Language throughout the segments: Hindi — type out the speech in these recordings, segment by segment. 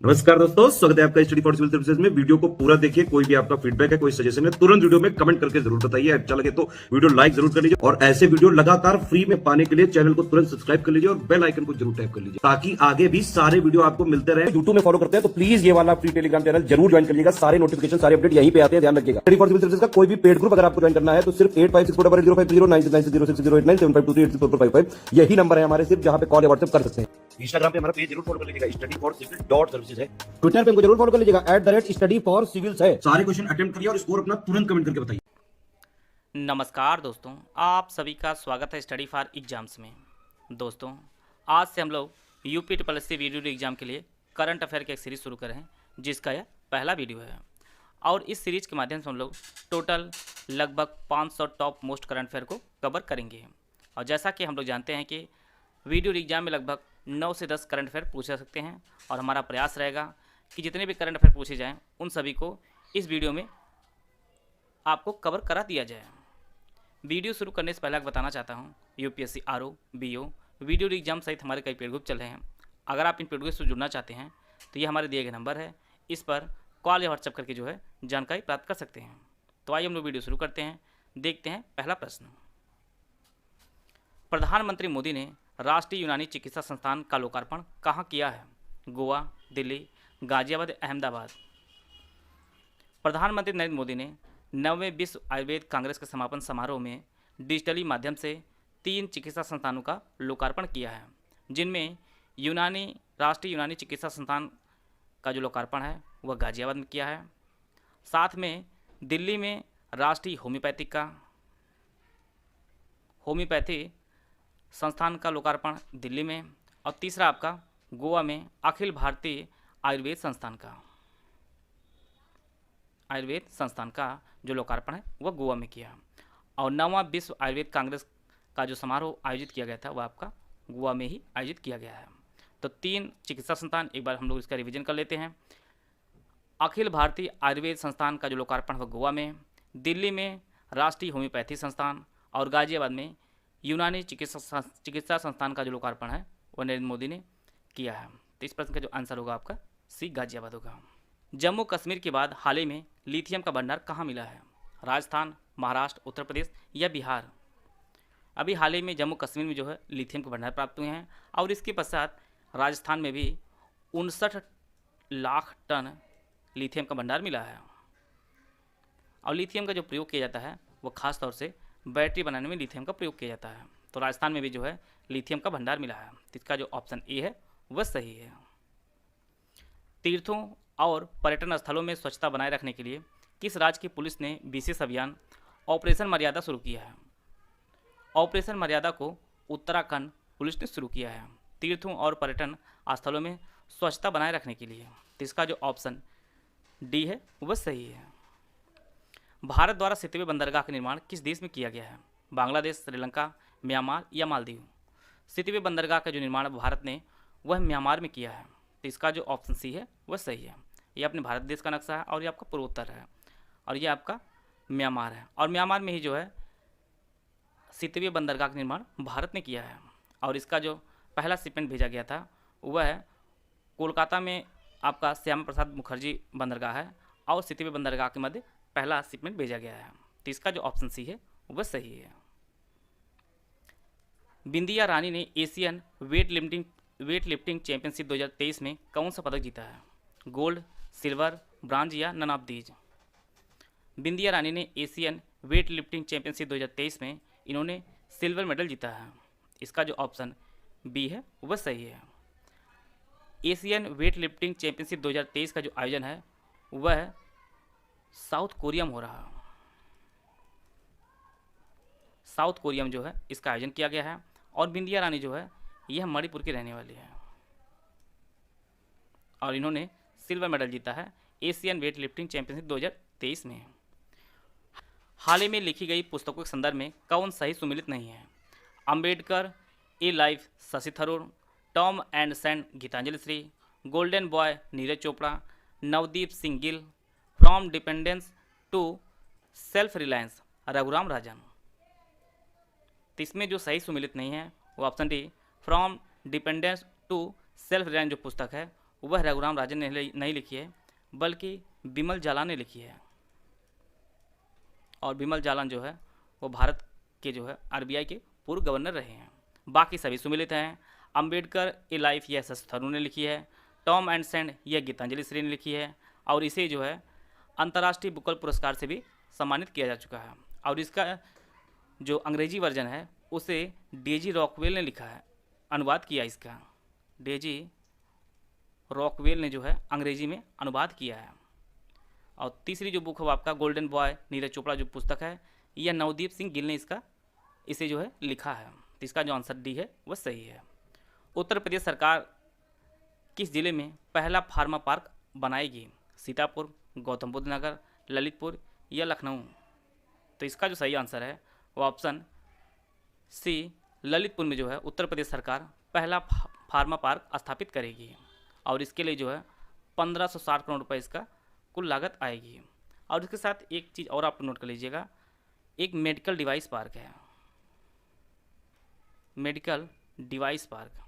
नमस्कार दोस्तों, स्वागत है आपका स्टडी फॉर सिविल सर्विसेज में। वीडियो को पूरा देखिए। कोई भी आपका फीडबैक है, कोई सजेशन है, तुरंत वीडियो में कमेंट करके जरूर बताइए। अच्छा लगे तो वीडियो लाइक जरूर कर लीजिए और ऐसे वीडियो लगातार फ्री में पाने के लिए चैनल को तुरंत सब्सक्राइब कर लीजिए और बेल आइकन को जरूर टैप कर लीजिए ताकि आगे भी सारे वीडियो आपको मिलते रहे। यूट्यूब में फॉलो करते हैं तो प्लीज ये वाला फ्री टेलीग्राम चैनल जरूर ज्वाइन कर लीजिएगा। सारे नोटिफिकेशन, सारे अपडेट यहीं पे आते हैं, ध्यान रखिएगा। स्टडी फॉर सिविल सर्विसेज का कोई भी पेड ग्रुप अगर आपको ज्वाइन करना है तो सिर्फ 856400969606097452386455 यही नंबर है हमारे, सिर्फ जहां पे कॉल या व्हाट्सएप कर सकते हैं। इंस्टाग्राम पे हमारा पेज जरूर फॉलो कर लीजिएगा, study for civil dot services है। ट्विटर पे हमको जरूर फॉलो कर लीजिएगा, @स्टडी फॉर सिविल्स है। सारे क्वेश्चन अटेम्प्ट करिए और स्कोर अपना तुरंत कमेंट करके बताइए। नमस्कार दोस्तों, आप सभी का स्वागत है स्टडी फॉर एग्जाम्स में। दोस्तों, आज से हम लोग यूपी ट्रिपल वीडियो एग्जाम के लिए करंट अफेयर की एक सीरीज़ शुरू कर रहे हैं, जिसका यह पहला वीडियो है। और इस सीरीज़ के माध्यम से हम लोग टोटल लगभग 500 टॉप मोस्ट करंट अफेयर को कवर करेंगे। और जैसा कि हम लोग जानते हैं कि वीडियो एग्जाम में लगभग 9 से 10 करंट अफेयर पूछे जा सकते हैं, और हमारा प्रयास रहेगा कि जितने भी करंट अफेयर पूछे जाएँ उन सभी को इस वीडियो में आपको कवर करा दिया जाए। वीडियो शुरू करने से पहले आपको बताना चाहता हूँ, UPSC RO, BO, video exam सहित हमारे कई पेड ग्रुप चल रहे हैं। अगर आप इन पेड ग्रुप से जुड़ना चाहते हैं तो ये हमारे दिए गए नंबर है, इस पर कॉल या व्हाट्सएप करके जो है जानकारी प्राप्त कर सकते हैं। तो आइए हम लोग वीडियो शुरू करते हैं। देखते हैं पहला प्रश्न। प्रधानमंत्री मोदी ने राष्ट्रीय यूनानी चिकित्सा संस्थान का लोकार्पण कहाँ किया है? गोवा, दिल्ली, गाजियाबाद, अहमदाबाद। प्रधानमंत्री नरेंद्र मोदी ने 9वें विश्व आयुर्वेद कांग्रेस के समापन समारोह में डिजिटली माध्यम से 3 चिकित्सा संस्थानों का लोकार्पण किया है, जिनमें राष्ट्रीय यूनानी चिकित्सा संस्थान का जो लोकार्पण है वह गाजियाबाद में किया है। साथ में दिल्ली में राष्ट्रीय होम्योपैथी संस्थान का लोकार्पण दिल्ली में, और तीसरा आपका गोवा में अखिल भारतीय आयुर्वेद संस्थान का जो लोकार्पण है वह गोवा में किया। और 9वां विश्व आयुर्वेद कांग्रेस का जो समारोह आयोजित किया गया था वह आपका गोवा में ही आयोजित किया गया है। तो 3 चिकित्सा संस्थान, एक बार हम लोग इसका रिवीजन कर लेते हैं। अखिल भारतीय आयुर्वेद संस्थान का जो लोकार्पण वह गोवा में, दिल्ली में राष्ट्रीय होम्योपैथी संस्थान, और गाजियाबाद में यूनानी चिकित्सा संस्थान का जो लोकार्पण है वह नरेंद्र मोदी ने किया है। तो इस प्रश्न का जो आंसर होगा आपका सी, गाजियाबाद होगा। जम्मू कश्मीर के बाद हाल ही में लिथियम का भंडार कहाँ मिला है? राजस्थान, महाराष्ट्र, उत्तर प्रदेश या बिहार? अभी हाल ही में जम्मू कश्मीर में जो है लिथियम के भंडार प्राप्त हुए हैं, और इसके पश्चात राजस्थान में भी 59 लाख टन लिथियम का भंडार मिला है। और लिथियम का जो प्रयोग किया जाता है वो खास तौर से बैटरी बनाने में लिथियम का प्रयोग किया जाता है। तो राजस्थान में भी जो है लिथियम का भंडार मिला है। तो इसका जो ऑप्शन ए है वह सही है। तीर्थों और पर्यटन स्थलों में स्वच्छता बनाए रखने के लिए किस राज्य की पुलिस ने विशेष अभियान ऑपरेशन मर्यादा शुरू किया है? ऑपरेशन मर्यादा को उत्तराखंड पुलिस ने शुरू किया है तीर्थों और पर्यटन स्थलों में स्वच्छता बनाए रखने के लिए। तो इसका जो ऑप्शन डी है वह सही है। भारत द्वारा सितवे बंदरगाह का निर्माण किस देश में किया गया है? बांग्लादेश, श्रीलंका, म्यांमार या मालदीव? सितवे बंदरगाह का जो निर्माण भारत ने वह म्यांमार में किया है। तो इसका जो ऑप्शन सी है वह सही है। ये अपने भारत देश का नक्शा है और ये आपका पूर्वोत्तर है, और ये आपका म्यांमार है। और म्यांमार में ही जो है सितवे बंदरगाह का निर्माण भारत ने किया है। और इसका जो पहला शिपमेंट भेजा गया था वह है कोलकाता में आपका श्यामा प्रसाद मुखर्जी बंदरगाह है, और सितवे बंदरगाह के मध्य पहला शिपमेंट भेजा गया है। तो इसका जो ऑप्शन सी है वह सही है। बिंदिया रानी ने एशियन वेट लिफ्टिंग चैंपियनशिप 2023 में कौन सा पदक जीता है? गोल्ड, सिल्वर, ब्रांज या नन ऑफ दीज? बिंदिया रानी ने एशियन वेट लिफ्टिंग चैंपियनशिप 2023 में इन्होंने सिल्वर मेडल जीता है। इसका जो ऑप्शन बी है वह सही है। एशियन वेट लिफ्टिंग चैंपियनशिप 2023 का जो आयोजन है वह साउथ कोरिया में हो रहा है। साउथ कोरिया में जो है इसका आयोजन किया गया है, और बिंदिया रानी जो है यह मणिपुर की रहने वाली है, और इन्होंने सिल्वर मेडल जीता है एशियन वेट लिफ्टिंग चैंपियनशिप 2023 में। हाल ही में लिखी गई पुस्तकों के संदर्भ में कौन सही सुमिलित नहीं है? Ambedkar, a life Shashi Tharoor, tomb and sand Geetanjali Shree, golden boy Neeraj Chopra, Navdeep Singh Gill, from dependence to self reliance Raghuram Rajan. तो इसमें जो सही सुमिलित नहीं है वो option D, from dependence to self reliance जो पुस्तक है वह रघुराम राजन ने नहीं लिखी है, बल्कि बिमल जालान ने लिखी है। और बिमल जालान जो है वो भारत के जो है आरबीआई के पूर्व गवर्नर रहे हैं। बाकी सभी सुमिलित हैं। अंबेडकर ए लाइफ यह एस थरूर ने लिखी है। टॉम एंड सेंड यह गीतांजलि श्री ने लिखी है। और इसे जो है अंतर्राष्ट्रीय बुकर पुरस्कार से भी सम्मानित किया जा चुका है। और इसका जो अंग्रेजी वर्जन है उसे डेजी रॉकवेल ने लिखा है, अनुवाद किया इसका। डेजी रॉकवेल ने जो है अंग्रेजी में अनुवाद किया है। और तीसरी जो बुक है वो आपका गोल्डन बॉय नीरज चोपड़ा जो पुस्तक है, यह नवदीप सिंह गिल ने इसे जो है लिखा है। तो इसका जो आंसर डी है वह सही है। उत्तर प्रदेश सरकार किस जिले में पहला फार्मा पार्क बनाएगी? सीतापुर, गौतम बुद्ध नगर, ललितपुर या लखनऊ? तो इसका जो सही आंसर है वो ऑप्शन सी ललितपुर में जो है उत्तर प्रदेश सरकार पहला फार्मा पार्क स्थापित करेगी। और इसके लिए जो है 1560 करोड़ रुपए इसका कुल लागत आएगी। और इसके साथ एक चीज़ और आप नोट कर लीजिएगा, एक मेडिकल डिवाइस पार्क है, मेडिकल डिवाइस पार्क,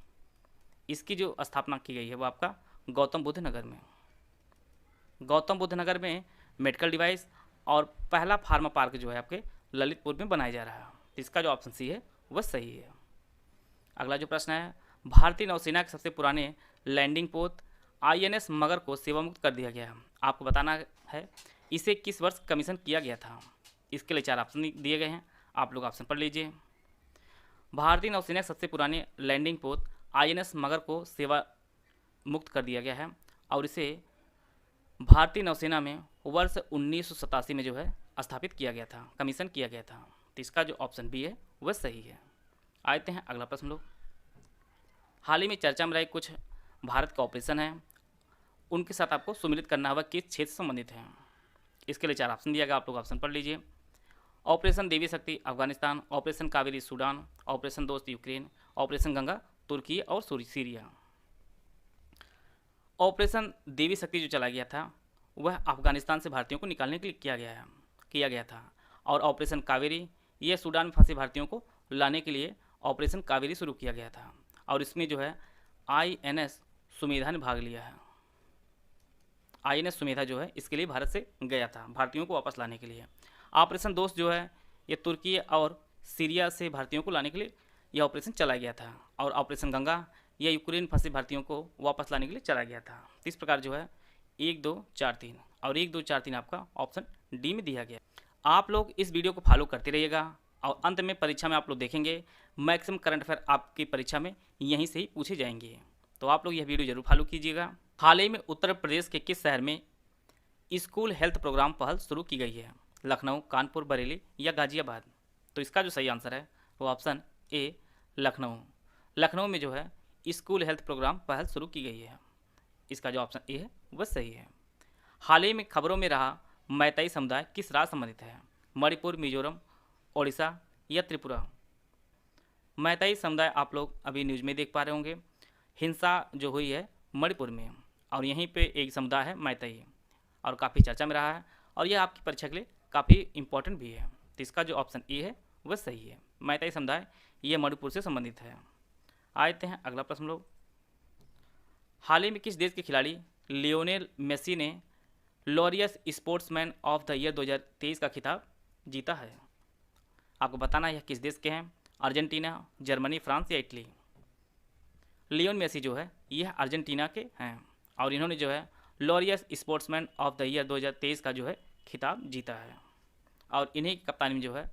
इसकी जो स्थापना की गई है वो आपका गौतम बुद्ध नगर में। गौतम बुद्ध नगर में मेडिकल डिवाइस और पहला फार्मा पार्क जो है आपके ललितपुर में बनाया जा रहा है। इसका जो ऑप्शन सी है वह सही है। अगला जो प्रश्न है, भारतीय नौसेना के सबसे पुराने लैंडिंग पोत INS मगर को सेवा मुक्त कर दिया गया है। आपको बताना है इसे किस वर्ष कमीशन किया गया था। इसके लिए 4 ऑप्शन दिए गए हैं, आप लोग ऑप्शन पढ़ लीजिए। भारतीय नौसेना के सबसे पुराने लैंडिंग पोत INS मगर को सेवा मुक्त कर दिया गया है और इसे भारतीय नौसेना में वर्ष 1987 में जो है स्थापित किया गया था, कमीशन किया गया था। तो इसका जो ऑप्शन बी है वह सही है। आते हैं अगला प्रश्न लोग। हाल ही में चर्चा में रहे कुछ भारत का ऑपरेशन है, उनके साथ आपको सुमिलित करना होगा किस क्षेत्र से संबंधित है। इसके लिए 4 ऑप्शन दिया गया, आप लोग ऑप्शन पढ़ लीजिए। ऑपरेशन देवी शक्ति Afghanistan, operation Kaveri Sudan, operation दोस्त यूक्रेन, ऑपरेशन गंगा तुर्की और सीरिया। ऑपरेशन देवी शक्ति जो चला गया था वह अफगानिस्तान से भारतीयों को निकालने के लिए किया गया था। और ऑपरेशन कावेरी यह सूडान में फंसे भारतीयों को लाने के लिए ऑपरेशन कावेरी शुरू किया गया था। और इसमें जो है INS सुमेधा ने भाग लिया है। INS सुमेधा जो है इसके लिए भारत से गया था भारतीयों को वापस लाने के लिए। ऑपरेशन दोस्त जो है ये तुर्की और सीरिया से भारतीयों को लाने के लिए यह ऑपरेशन चला गया था। और ऑपरेशन गंगा यह यूक्रेन फंसे भारतीयों को वापस लाने के लिए चला गया था। इस प्रकार जो है 1 2 4 3 और 1 2 4 3 आपका ऑप्शन डी में दिया गया। आप लोग इस वीडियो को फॉलो करते रहिएगा और अंत में परीक्षा में आप लोग देखेंगे मैक्सिमम करंट अफेयर आपकी परीक्षा में यहीं से ही पूछे जाएंगे। तो आप लोग यह वीडियो जरूर फॉलो कीजिएगा। हाल ही में उत्तर प्रदेश के किस शहर में स्कूल हेल्थ प्रोग्राम पहल शुरू की गई है? लखनऊ, कानपुर, बरेली या गाजियाबाद? तो इसका जो सही आंसर है वो ऑप्शन ए लखनऊ। लखनऊ में जो है स्कूल हेल्थ प्रोग्राम पहल शुरू की गई है। इसका जो ऑप्शन ए है वह सही है। हाल ही में खबरों में रहा मैतेई समुदाय किस राज्य संबंधित है? मणिपुर, मिजोरम, ओडिशा या त्रिपुरा? मैतेई समुदाय आप लोग अभी न्यूज़ में देख पा रहे होंगे, हिंसा जो हुई है मणिपुर में और यहीं पे एक समुदाय है मैतेई और काफ़ी चर्चा में रहा है और यह आपकी परीक्षा के लिए काफ़ी इम्पोर्टेंट भी है। तो इसका जो ऑप्शन ए है वह सही है। मैतेई समुदाय ये मणिपुर से संबंधित है। आते हैं अगला प्रश्न लोग। हाल ही में किस देश के खिलाड़ी लियोनेल मेसी ने Laureus sportsman of the year 2023 का खिताब जीता है? आपको बताना है यह किस देश के हैं? अर्जेंटीना, जर्मनी, फ्रांस या इटली? लियोन मेसी जो है यह अर्जेंटीना के हैं और इन्होंने जो है Laureus sportsman of the year 2023 का जो है खिताब जीता है और इन्हीं की कप्तानी में जो है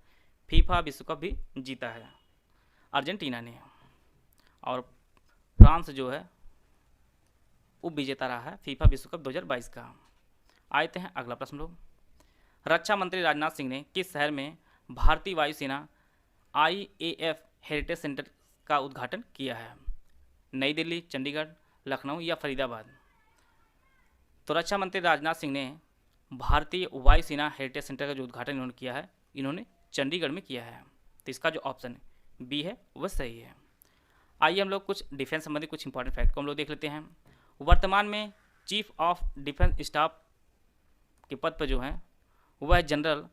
फीफा विश्व कप भी जीता है अर्जेंटीना ने। और फ्रांस जो है उप विजेता रहा है फीफा विश्व कप 2022 का। आते हैं अगला प्रश्न लोग। रक्षा मंत्री राजनाथ सिंह ने किस शहर में भारतीय वायुसेना IAF हेरिटेज सेंटर का उद्घाटन किया है? नई दिल्ली, चंडीगढ़, लखनऊ या फरीदाबाद? तो रक्षा मंत्री राजनाथ सिंह ने भारतीय वायुसेना हेरिटेज सेंटर का जो उद्घाटन इन्होंने किया है, इन्होंने चंडीगढ़ में किया है। तो इसका जो ऑप्शन बी है वह सही है। आइए हम लोग कुछ डिफेंस संबंधी कुछ इंपॉर्टेंट फैक्ट को हम लोग देख लेते हैं। वर्तमान में चीफ ऑफ डिफेंस स्टाफ के पद पर जो हैं वह जनरल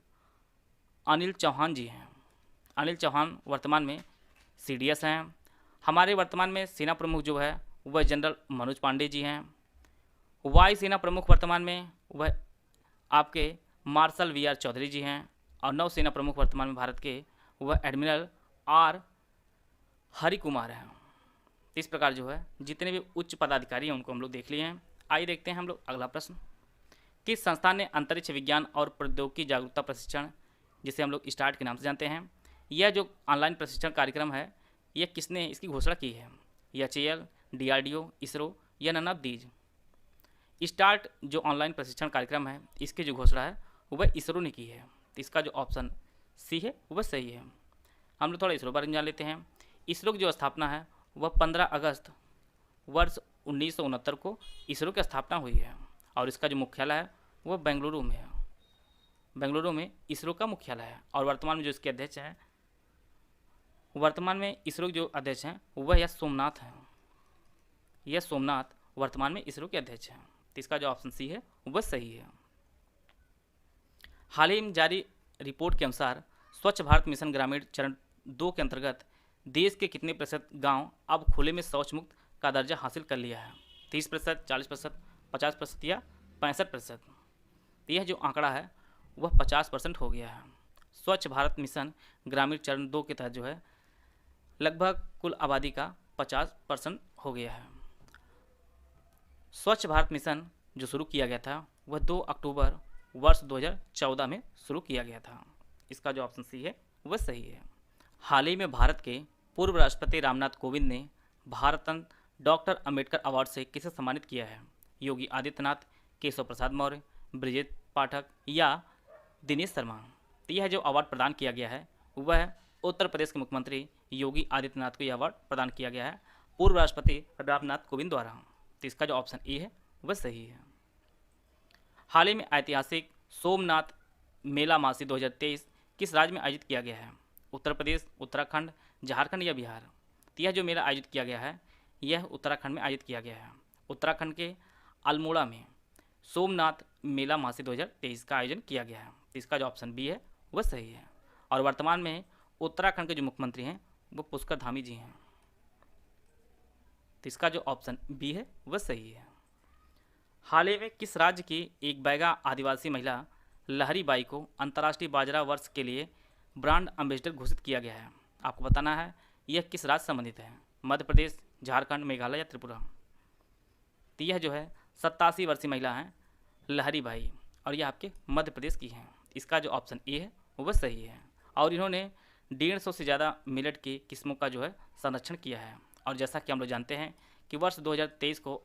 अनिल चौहान जी हैं। अनिल चौहान वर्तमान में CDS हैं। हमारे वर्तमान में सेना प्रमुख जो है वह जनरल मनोज पांडे जी हैं। वायुसेना प्रमुख वर्तमान में वह आपके मार्शल वी.आर. चौधरी जी हैं, और नौसेना प्रमुख वर्तमान में भारत के वह एडमिरल आर. हरि कुमार हैं। इस प्रकार जो है जितने भी उच्च पदाधिकारी हैं उनको हम लोग देख लिए हैं। आइए देखते हैं हम लोग अगला प्रश्न। किस संस्थान ने अंतरिक्ष विज्ञान और प्रौद्योगिकी जागरूकता प्रशिक्षण, जिसे हम लोग स्टार्ट के नाम से जानते हैं, यह जो ऑनलाइन प्रशिक्षण कार्यक्रम है, यह किसने इसकी घोषणा की है? एचएएल, डीआरडीओ, इसरो या नन ऑफ दीज? स्टार्ट जो ऑनलाइन प्रशिक्षण कार्यक्रम है, इसकी जो घोषणा है वह इसरो ने की है। तो इसका जो ऑप्शन सी है वह सही है। हम लोग थोड़ा इसरो बारे में जान लेते हैं। इसरो की जो स्थापना है वह 15 अगस्त वर्ष 1969 को इसरो की स्थापना हुई है, और इसका जो मुख्यालय है वह बेंगलुरु में है। बेंगलुरु में इसरो का मुख्यालय है, और वर्तमान में जो इसके अध्यक्ष हैं, वर्तमान में इसरो के जो अध्यक्ष हैं वह यह सोमनाथ हैं। यह सोमनाथ वर्तमान में इसरो के अध्यक्ष हैं। तो इसका जो ऑप्शन सी है वह सही है। हाल ही में जारी रिपोर्ट के अनुसार स्वच्छ भारत मिशन ग्रामीण चरण 2 के अंतर्गत देश के कितने प्रतिशत गांव अब खुले में शौच मुक्त का दर्जा हासिल कर लिया है? 30%, 40%, 50% या 65%? यह जो आंकड़ा है वह 50% हो गया है। स्वच्छ भारत मिशन ग्रामीण चरण 2 के तहत जो है लगभग कुल आबादी का 50% हो गया है। स्वच्छ भारत मिशन जो शुरू किया गया था वह 2 अक्टूबर वर्ष 2014 में शुरू किया गया था। इसका जो ऑप्शन सी है वह सही है। हाल ही में भारत के पूर्व राष्ट्रपति रामनाथ कोविंद ने भारत रत्न डॉक्टर अंबेडकर अवार्ड से किसे सम्मानित किया है? योगी आदित्यनाथ, केशव प्रसाद मौर्य, ब्रिजेश पाठक या दिनेश शर्मा? तो यह जो अवार्ड प्रदान किया गया है वह उत्तर प्रदेश के मुख्यमंत्री योगी आदित्यनाथ को यह अवार्ड प्रदान किया गया है पूर्व राष्ट्रपति रामनाथ कोविंद द्वारा। तो इसका जो ऑप्शन ए है वह सही है। हाल ही में ऐतिहासिक सोमनाथ मेला मासी 2023 किस राज्य में आयोजित किया गया है? उत्तर प्रदेश, उत्तराखंड, झारखंड या बिहार? तो यह जो मेला आयोजित किया गया है यह उत्तराखंड में आयोजित किया गया है। उत्तराखंड के अल्मोड़ा में सोमनाथ मेला मासी 2023 का आयोजन किया गया है। तो इसका जो ऑप्शन बी है वह सही है। और वर्तमान में उत्तराखंड के जो मुख्यमंत्री हैं वो पुष्कर धामी जी हैं। तो इसका जो ऑप्शन बी है वह सही है। हाल ही में किस राज्य की एक बैगा आदिवासी महिला लहरी बाई को अंतर्राष्ट्रीय बाजरा वर्ष के लिए ब्रांड एम्बेसडर घोषित किया गया है? आपको बताना है यह किस राज्य संबंधित है? मध्य प्रदेश, झारखंड, मेघालय या त्रिपुरा? तो यह जो है 87 वर्षीय महिला हैं लहरी बाई, और यह आपके मध्य प्रदेश की हैं। इसका जो ऑप्शन ए है वह सही है। और इन्होंने 150 से ज़्यादा मिलेट की किस्मों का जो है संरक्षण किया है। और जैसा कि हम लोग जानते हैं कि वर्ष 2023 को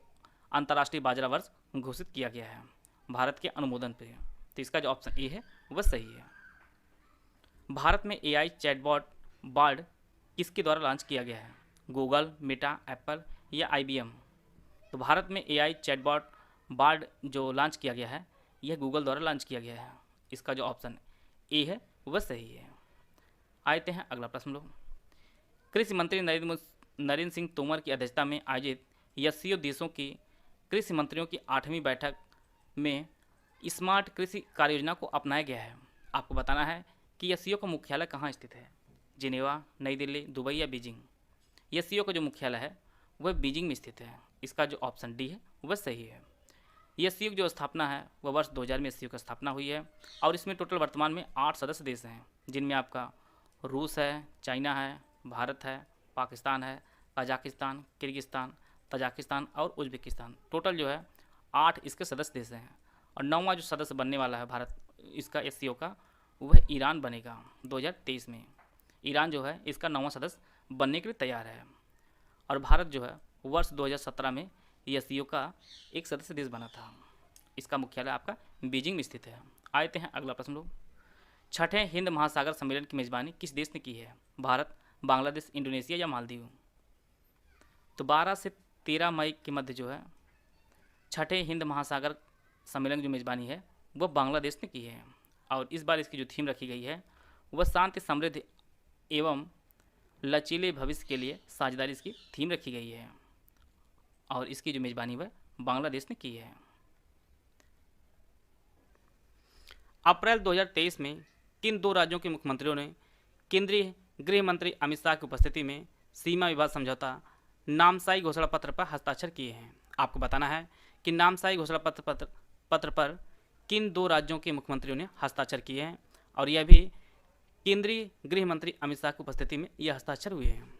अंतर्राष्ट्रीय बाजरा वर्ष घोषित किया गया है भारत के अनुमोदन पर। तो इसका जो ऑप्शन ए है वह सही है। भारत में एआई चैटबॉट बार्ड किसके द्वारा लॉन्च किया गया है? गूगल, मेटा, एप्पल या आईबीएम? तो भारत में एआई चैटबॉट बार्ड जो लॉन्च किया गया है यह गूगल द्वारा लॉन्च किया गया है। इसका जो ऑप्शन ए है वह सही है। आते हैं अगला प्रश्न लोग। कृषि मंत्री नरेंद्र सिंह तोमर की अध्यक्षता में आयोजित एससीओ देशों की कृषि मंत्रियों की 8वीं बैठक में स्मार्ट कृषि कार्य योजना को अपनाया गया है। आपको बताना है कि एससीओ का मुख्यालय कहाँ स्थित है? जिनेवा, नई दिल्ली, दुबई या बीजिंग? एससीओ का जो मुख्यालय है वह बीजिंग में स्थित है। इसका जो ऑप्शन डी है वह सही है। एससीओ की जो स्थापना है वह वर्ष 2000 में एससीओ की स्थापना हुई है, और इसमें टोटल वर्तमान में 8 सदस्य देश हैं, जिनमें आपका रूस है, चाइना है, भारत है, पाकिस्तान है, कजाकिस्तान, किर्गिस्तान, तजाकिस्तान और उज्बेकिस्तान। टोटल जो है 8 इसके सदस्य देश हैं। और 9वां जो सदस्य बनने वाला है भारत इसका एससीओ का वह ईरान बनेगा 2023 में। ईरान जो है इसका 9वां सदस्य बनने के लिए तैयार है। और भारत जो है वर्ष 2017 में एससीओ का एक सदस्य देश बना था। इसका मुख्यालय आपका बीजिंग में स्थित है। आते हैं अगला प्रश्न लोग। छठे हिंद महासागर सम्मेलन की मेजबानी किस देश ने की है? भारत, बांग्लादेश, इंडोनेशिया या मालदीव? तो 12 से 13 मई के मध्य जो है छठे हिंद महासागर सम्मेलन की जो मेजबानी है वह बांग्लादेश ने की है। और इस बार इसकी जो थीम रखी गई है वह शांति, समृद्धि एवं लचीले भविष्य के लिए साझेदारी इसकी थीम रखी गई है। और इसकी जो मेजबानी वह बांग्लादेश ने की है। अप्रैल 2023 में किन 2 राज्यों के मुख्यमंत्रियों ने केंद्रीय गृह मंत्री अमित शाह की उपस्थिति में सीमा विवाद समझौता नामसाई घोषणा पत्र पर हस्ताक्षर किए हैं? आपको बताना है कि नामसाई घोषणा पत्र पर किन 2 राज्यों के मुख्यमंत्रियों ने हस्ताक्षर किए हैं, और यह भी केंद्रीय गृह मंत्री अमित शाह की उपस्थिति में यह हस्ताक्षर हुए हैं।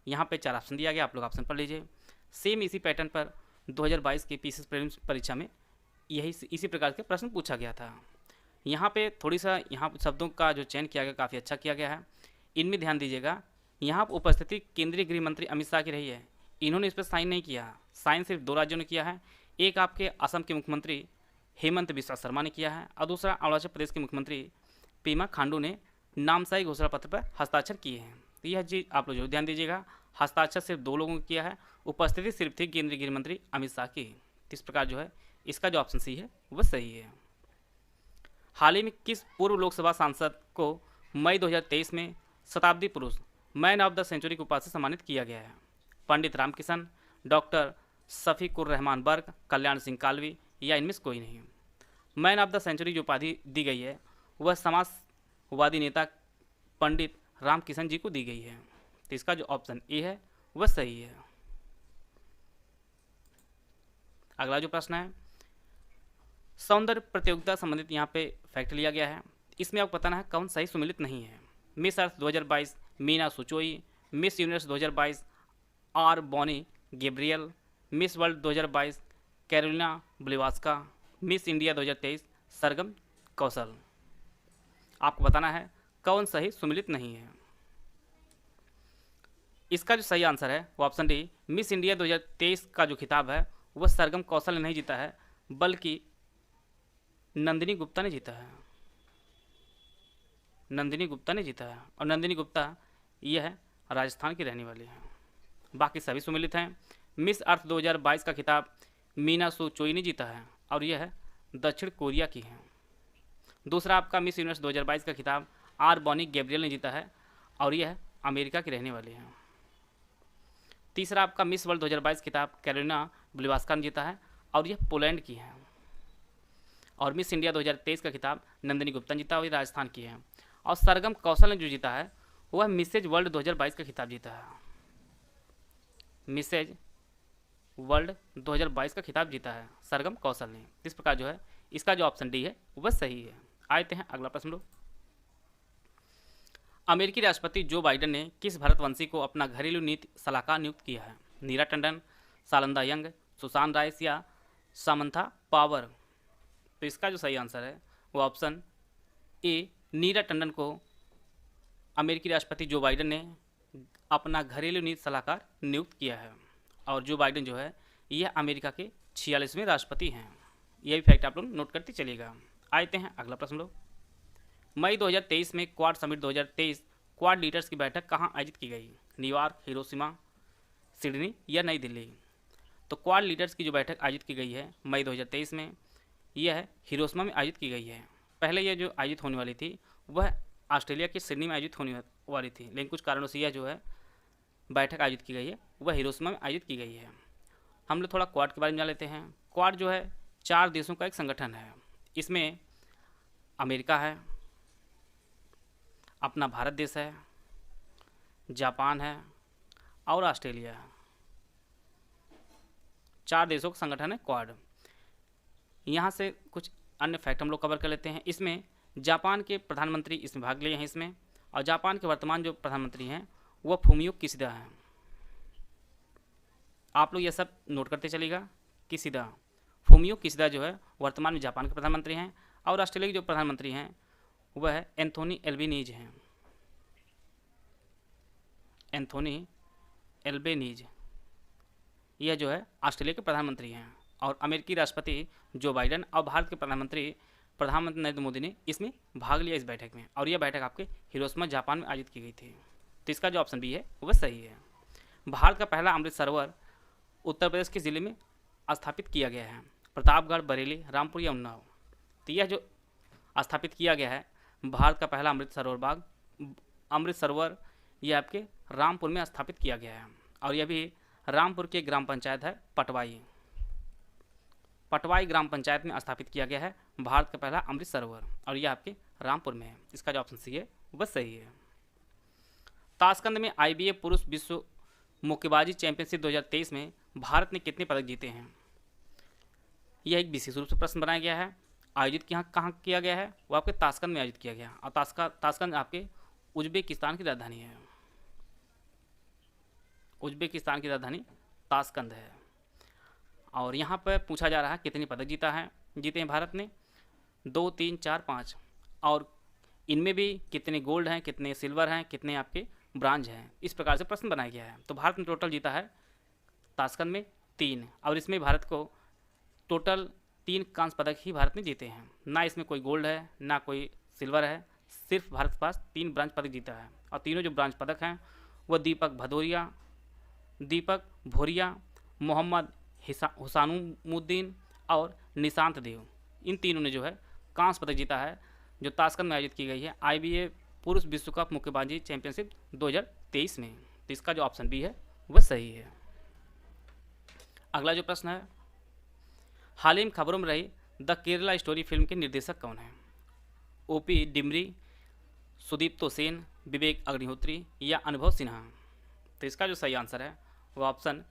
यहाँ पे 4 ऑप्शन दिया गया, आप लोग ऑप्शन पढ़ लीजिए। सेम इसी पैटर्न पर 2022 की पीसीएस प्रीलिम्स परीक्षा में इसी प्रकार के प्रश्न पूछा गया था। यहाँ पे थोड़ी सा यहाँ शब्दों का जो चयन किया गया काफ़ी अच्छा किया गया है। इनमें ध्यान दीजिएगा, यहाँ पर उपस्थिति केंद्रीय गृह मंत्री अमित शाह की रही है, इन्होंने इस पर साइन नहीं किया। साइन सिर्फ 2 राज्यों ने किया है, एक आपके असम के मुख्यमंत्री हेमंत बिस्वा शर्मा ने किया है और दूसरा अरुणाचल प्रदेश के मुख्यमंत्री पेमा खांडू ने नामसाई घोषणा पत्र पर हस्ताक्षर किए हैं। तो यह चीज़ आप लोग जरूर ध्यान दीजिएगा, हस्ताक्षर सिर्फ 2 लोगों ने किया है, उपस्थिति सिर्फ थी केंद्रीय गृह मंत्री अमित शाह की। तो इस प्रकार जो है इसका जो ऑप्शन सी है वह सही है। हाल ही में किस पूर्व लोकसभा सांसद को मई 2023 में शताब्दी पुरुष मैन ऑफ द सेंचुरी की उपाधि से सम्मानित किया गया है? पंडित रामकिशन, डॉक्टर शफीकुर रहमान बर्क, कल्याण सिंह कालवी या इनमें से कोई नहीं। मैन ऑफ द सेंचुरी जो उपाधि दी गई है वह समाजवादी नेता पंडित रामकिशन जी को दी गई है। तो इसका जो ऑप्शन ए है वह सही है। अगला जो प्रश्न है, सौंदर्य प्रतियोगिता संबंधित यहाँ पे फैक्ट लिया गया है, इसमें आपको बताना है कौन सही सुमिलित नहीं है। Miss Earth 2022 Mina Sue Choi, Miss Universe 2022 R'Bonney Gabriel, Miss World 2022 Karolina Bielawska, Miss India 2023 Sargam Koushal. आपको बताना है कौन सही सुमिलित नहीं है। इसका जो सही आंसर है वो ऑप्शन डी, मिस इंडिया 2023 का जो खिताब है वह सरगम कौशल ने नहीं जीता है, बल्कि नंदिनी गुप्ता ने जीता है। नंदिनी गुप्ता ने जीता है, और नंदिनी गुप्ता यह है राजस्थान की रहने वाली है। बाकी सभी सुमिलित हैं। मिस अर्थ 2022 का खिताब मीना सू चोई ने जीता है, और यह है दक्षिण कोरिया की है। दूसरा आपका मिस यूनिवर्स 2022 का खिताब आर बॉनी गैब्रियल ने जीता है, और यह अमेरिका की रहने वाली है। तीसरा आपका मिस वर्ल्ड 2022 खिताब कैरोलिना ब्लिवास्का ने जीता है, और यह पोलैंड की है। और मिस इंडिया 2023 का खिताब नंदिनी गुप्ता ने जीता, और ये राजस्थान की है। और सरगम कौशल ने जो जीता है वह मिसेज वर्ल्ड 2022 का खिताब जीता है। मिसेज वर्ल्ड 2022 का खिताब जीता है सरगम कौशल ने। इस प्रकार जो है इसका जो ऑप्शन डी है वह सही है। आते हैं अगला प्रश्न लोग। अमेरिकी राष्ट्रपति जो बाइडेन ने किस भारतवंशी को अपना घरेलू नीति सलाहकार नियुक्त किया है? नीरा टंडन, सालंदा यंग, सुसान राइस या सामंथा पावर? तो इसका जो सही आंसर है वो ऑप्शन ए, नीरा टंडन को अमेरिकी राष्ट्रपति जो बाइडेन ने अपना घरेलू नीति सलाहकार नियुक्त किया है। और जो बाइडेन जो है यह अमेरिका के 46वें राष्ट्रपति हैं। यह भी फैक्ट आप लोग नोट करते चलिएगा। आते हैं अगला प्रश्न लोग। मई 2023 में क्वाड समिट 2023 क्वाड लीडर्स की बैठक कहाँ आयोजित की गई? न्यूयॉर्क, हिरोशिमा, सिडनी या नई दिल्ली? तो क्वाड लीडर्स की जो बैठक आयोजित की गई है मई 2023 में, यह है हिरोशिमा में आयोजित की गई है। पहले यह जो आयोजित होने वाली थी वह ऑस्ट्रेलिया के सिडनी में आयोजित होने वाली थी, लेकिन कुछ कारणों से यह जो है बैठक आयोजित की गई है वह हिरोशिमा में आयोजित की गई है। हम लोग थोड़ा क्वाड के बारे में जान लेते हैं। क्वाड जो है 4 देशों का एक संगठन है। इसमें अमेरिका है, अपना भारत देश है, जापान है और ऑस्ट्रेलिया है। 4 देशों का संगठन है क्वाड। यहाँ से कुछ अन्य फैक्ट हम लोग कवर कर लेते हैं। इसमें जापान के प्रधानमंत्री इसमें भाग लिए हैं इसमें, और जापान के वर्तमान जो प्रधानमंत्री हैं वह फूमियो किशिदा हैं। आप लोग यह सब नोट करते चलिएगा। किशिदा, फूमियो किशिदा जो है वर्तमान में जापान के प्रधानमंत्री हैं, और ऑस्ट्रेलिया के जो प्रधानमंत्री हैं वह है एंथोनी एल्बेनीज हैं। एंथोनी एल्बेनीज यह जो है ऑस्ट्रेलिया के प्रधानमंत्री हैं। और अमेरिकी राष्ट्रपति जो बाइडेन और भारत के प्रधानमंत्री नरेंद्र मोदी ने इसमें भाग लिया इस बैठक में, और यह बैठक आपके हिरोशिमा जापान में आयोजित की गई थी। तो इसका जो ऑप्शन बी है वह सही है। भारत का पहला अमृत सरोवर उत्तर प्रदेश के ज़िले में स्थापित किया गया है? प्रतापगढ़, बरेली, रामपुर या उन्नाव? तो यह जो स्थापित किया गया है भारत का पहला अमृत सरोवर यह आपके रामपुर में स्थापित किया गया है, और यह भी रामपुर के ग्राम पंचायत है पटवाई ग्राम पंचायत में स्थापित किया गया है भारत का पहला अमृत सरोवर, और यह आपके रामपुर में है। इसका जो ऑप्शन सी है वह सही है। ताशकंद में IBA पुरुष विश्व मुक्केबाजी चैंपियनशिप 2023 में भारत ने कितने पदक जीते हैं? यह एक विशेष रूप से प्रश्न बनाया गया है। आयोजित यहाँ कहाँ किया गया है? वो आपके ताशकंद में आयोजित किया गया, और ताशकंद आपके उज्बेकिस्तान की राजधानी है। उज्बेकिस्तान की राजधानी ताशकंद है। और यहाँ पर पूछा जा रहा है कितने पदक जीते हैं भारत ने? 2, 3, 4, 5। और इनमें भी कितने गोल्ड हैं, कितने सिल्वर हैं, कितने आपके ब्रांज हैं, इस प्रकार से प्रश्न बनाया गया है। तो भारत ने टोटल जीता है ताशकंद में 3, और इसमें भारत को टोटल 3 कांस्य पदक ही भारत ने जीते हैं। ना इसमें कोई गोल्ड है, ना कोई सिल्वर है, सिर्फ भारत के पास 3 ब्रांज पदक जीता है। और तीनों जो ब्रांज पदक हैं वो दीपक भोरिया, मोहम्मद हुसानुमुद्दीन और निशांत देव, इन तीनों ने जो है कांस्य पदक जीता है, जो ताशकंद में आयोजित की गई है IBA पुरुष विश्व कप मुक्केबाजी चैंपियनशिप 2023 में। तो इसका जो ऑप्शन बी है वह सही है। अगला जो प्रश्न है, हाल ही में खबरों में रही द केरला स्टोरी फिल्म के निर्देशक कौन है? OP डिमरी, सुदीप्तो सेन, विवेक अग्निहोत्री या अनुभव सिन्हा? तो इसका जो सही आंसर है वो ऑप्शन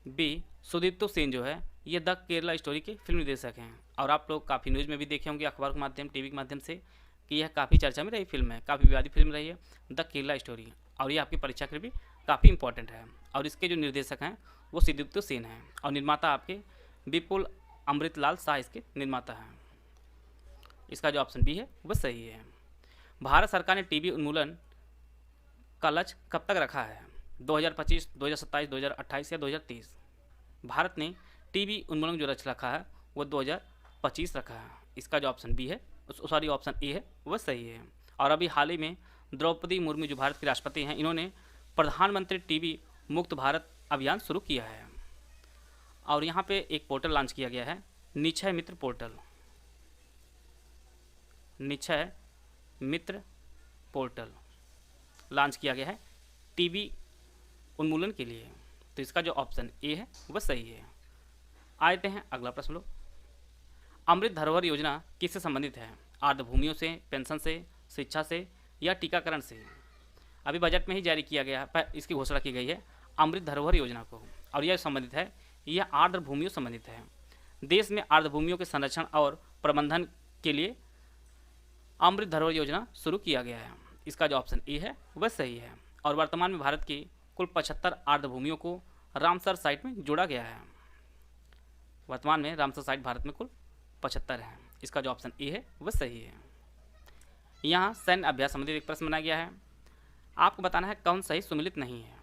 बी सुदीप्तो सेन जो है ये द केरला स्टोरी के फिल्म निर्देशक हैं। और आप लोग काफ़ी न्यूज़ में भी देखे होंगे, अखबार के माध्यम, टीवी के माध्यम से, कि यह काफ़ी चर्चा में रही फिल्म है, काफ़ी विवादित फिल्म रही है द केरला स्टोरी, और ये आपकी परीक्षा के लिए भी काफ़ी इंपॉर्टेंट है। और इसके जो निर्देशक हैं वो सुदीप्तो सेन हैं, और निर्माता आपके विपुल अमृतलाल शाह इसके निर्माता हैं। इसका जो ऑप्शन बी है वह सही है। भारत सरकार ने टीबी उन्मूलन का लक्ष्य कब तक रखा है? 2025, 2027, 2028 या 2030? भारत ने टीबी उन्मूलन जो लक्ष्य रखा है वो 2025 रखा है। इसका जो ऑप्शन बी है, सॉरी ऑप्शन ए है, वह सही है। और अभी हाल ही में द्रौपदी मुर्मू जो भारत की राष्ट्रपति हैं, इन्होंने प्रधानमंत्री टीबी मुक्त भारत अभियान शुरू किया है। और यहाँ पे एक पोर्टल लॉन्च किया गया है, निक्षय मित्र पोर्टल। निक्षय मित्र पोर्टल लॉन्च किया गया है टीबी उन्मूलन के लिए। तो इसका जो ऑप्शन ए है वह सही है। आते हैं अगला प्रश्न लोग, अमृत धरोहर योजना किससे संबंधित है? आर्द्रभूमियों से, पेंशन से, शिक्षा से या टीकाकरण से? अभी बजट में ही जारी किया गया है, इसकी घोषणा की गई है अमृत धरोहर योजना को, और यह संबंधित है, यह आर्द्रभूमियों संबंधित है। देश में आर्द्रभूमियों के संरक्षण और प्रबंधन के लिए अमृत धरोहर योजना शुरू किया गया है। इसका जो ऑप्शन ए है वह सही है। और वर्तमान में भारत की कुल 75 आर्द्रभूमियों को रामसर साइट में जोड़ा गया है। वर्तमान में रामसर साइट भारत में कुल 75 है। इसका जो ऑप्शन ए है वह सही है। यहाँ सैन्य अभ्यास संबंधित एक प्रश्न बनाया गया है, आपको बताना है कौन सही सुमिलित नहीं है।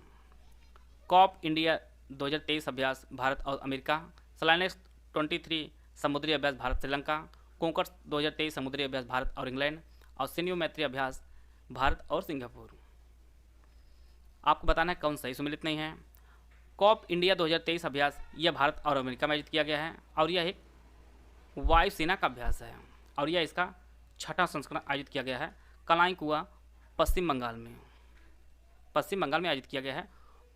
कॉप इंडिया 2023 अभ्यास भारत और अमेरिका, सलाइनेक्स 23 समुद्री अभ्यास भारत श्रीलंका, कोंकर्स 2023 समुद्री अभ्यास भारत और इंग्लैंड, और सैन्य मैत्री अभ्यास भारत और सिंगापुर। आपको बताना है कौन सही सुमिलित नहीं है। कॉप इंडिया 2023 अभ्यास यह भारत और अमेरिका में आयोजित किया गया है, और यह एक वायुसेना का अभ्यास है, और यह इसका 6वां संस्करण आयोजित किया गया है कलाई कुआ पश्चिम बंगाल में आयोजित किया गया है।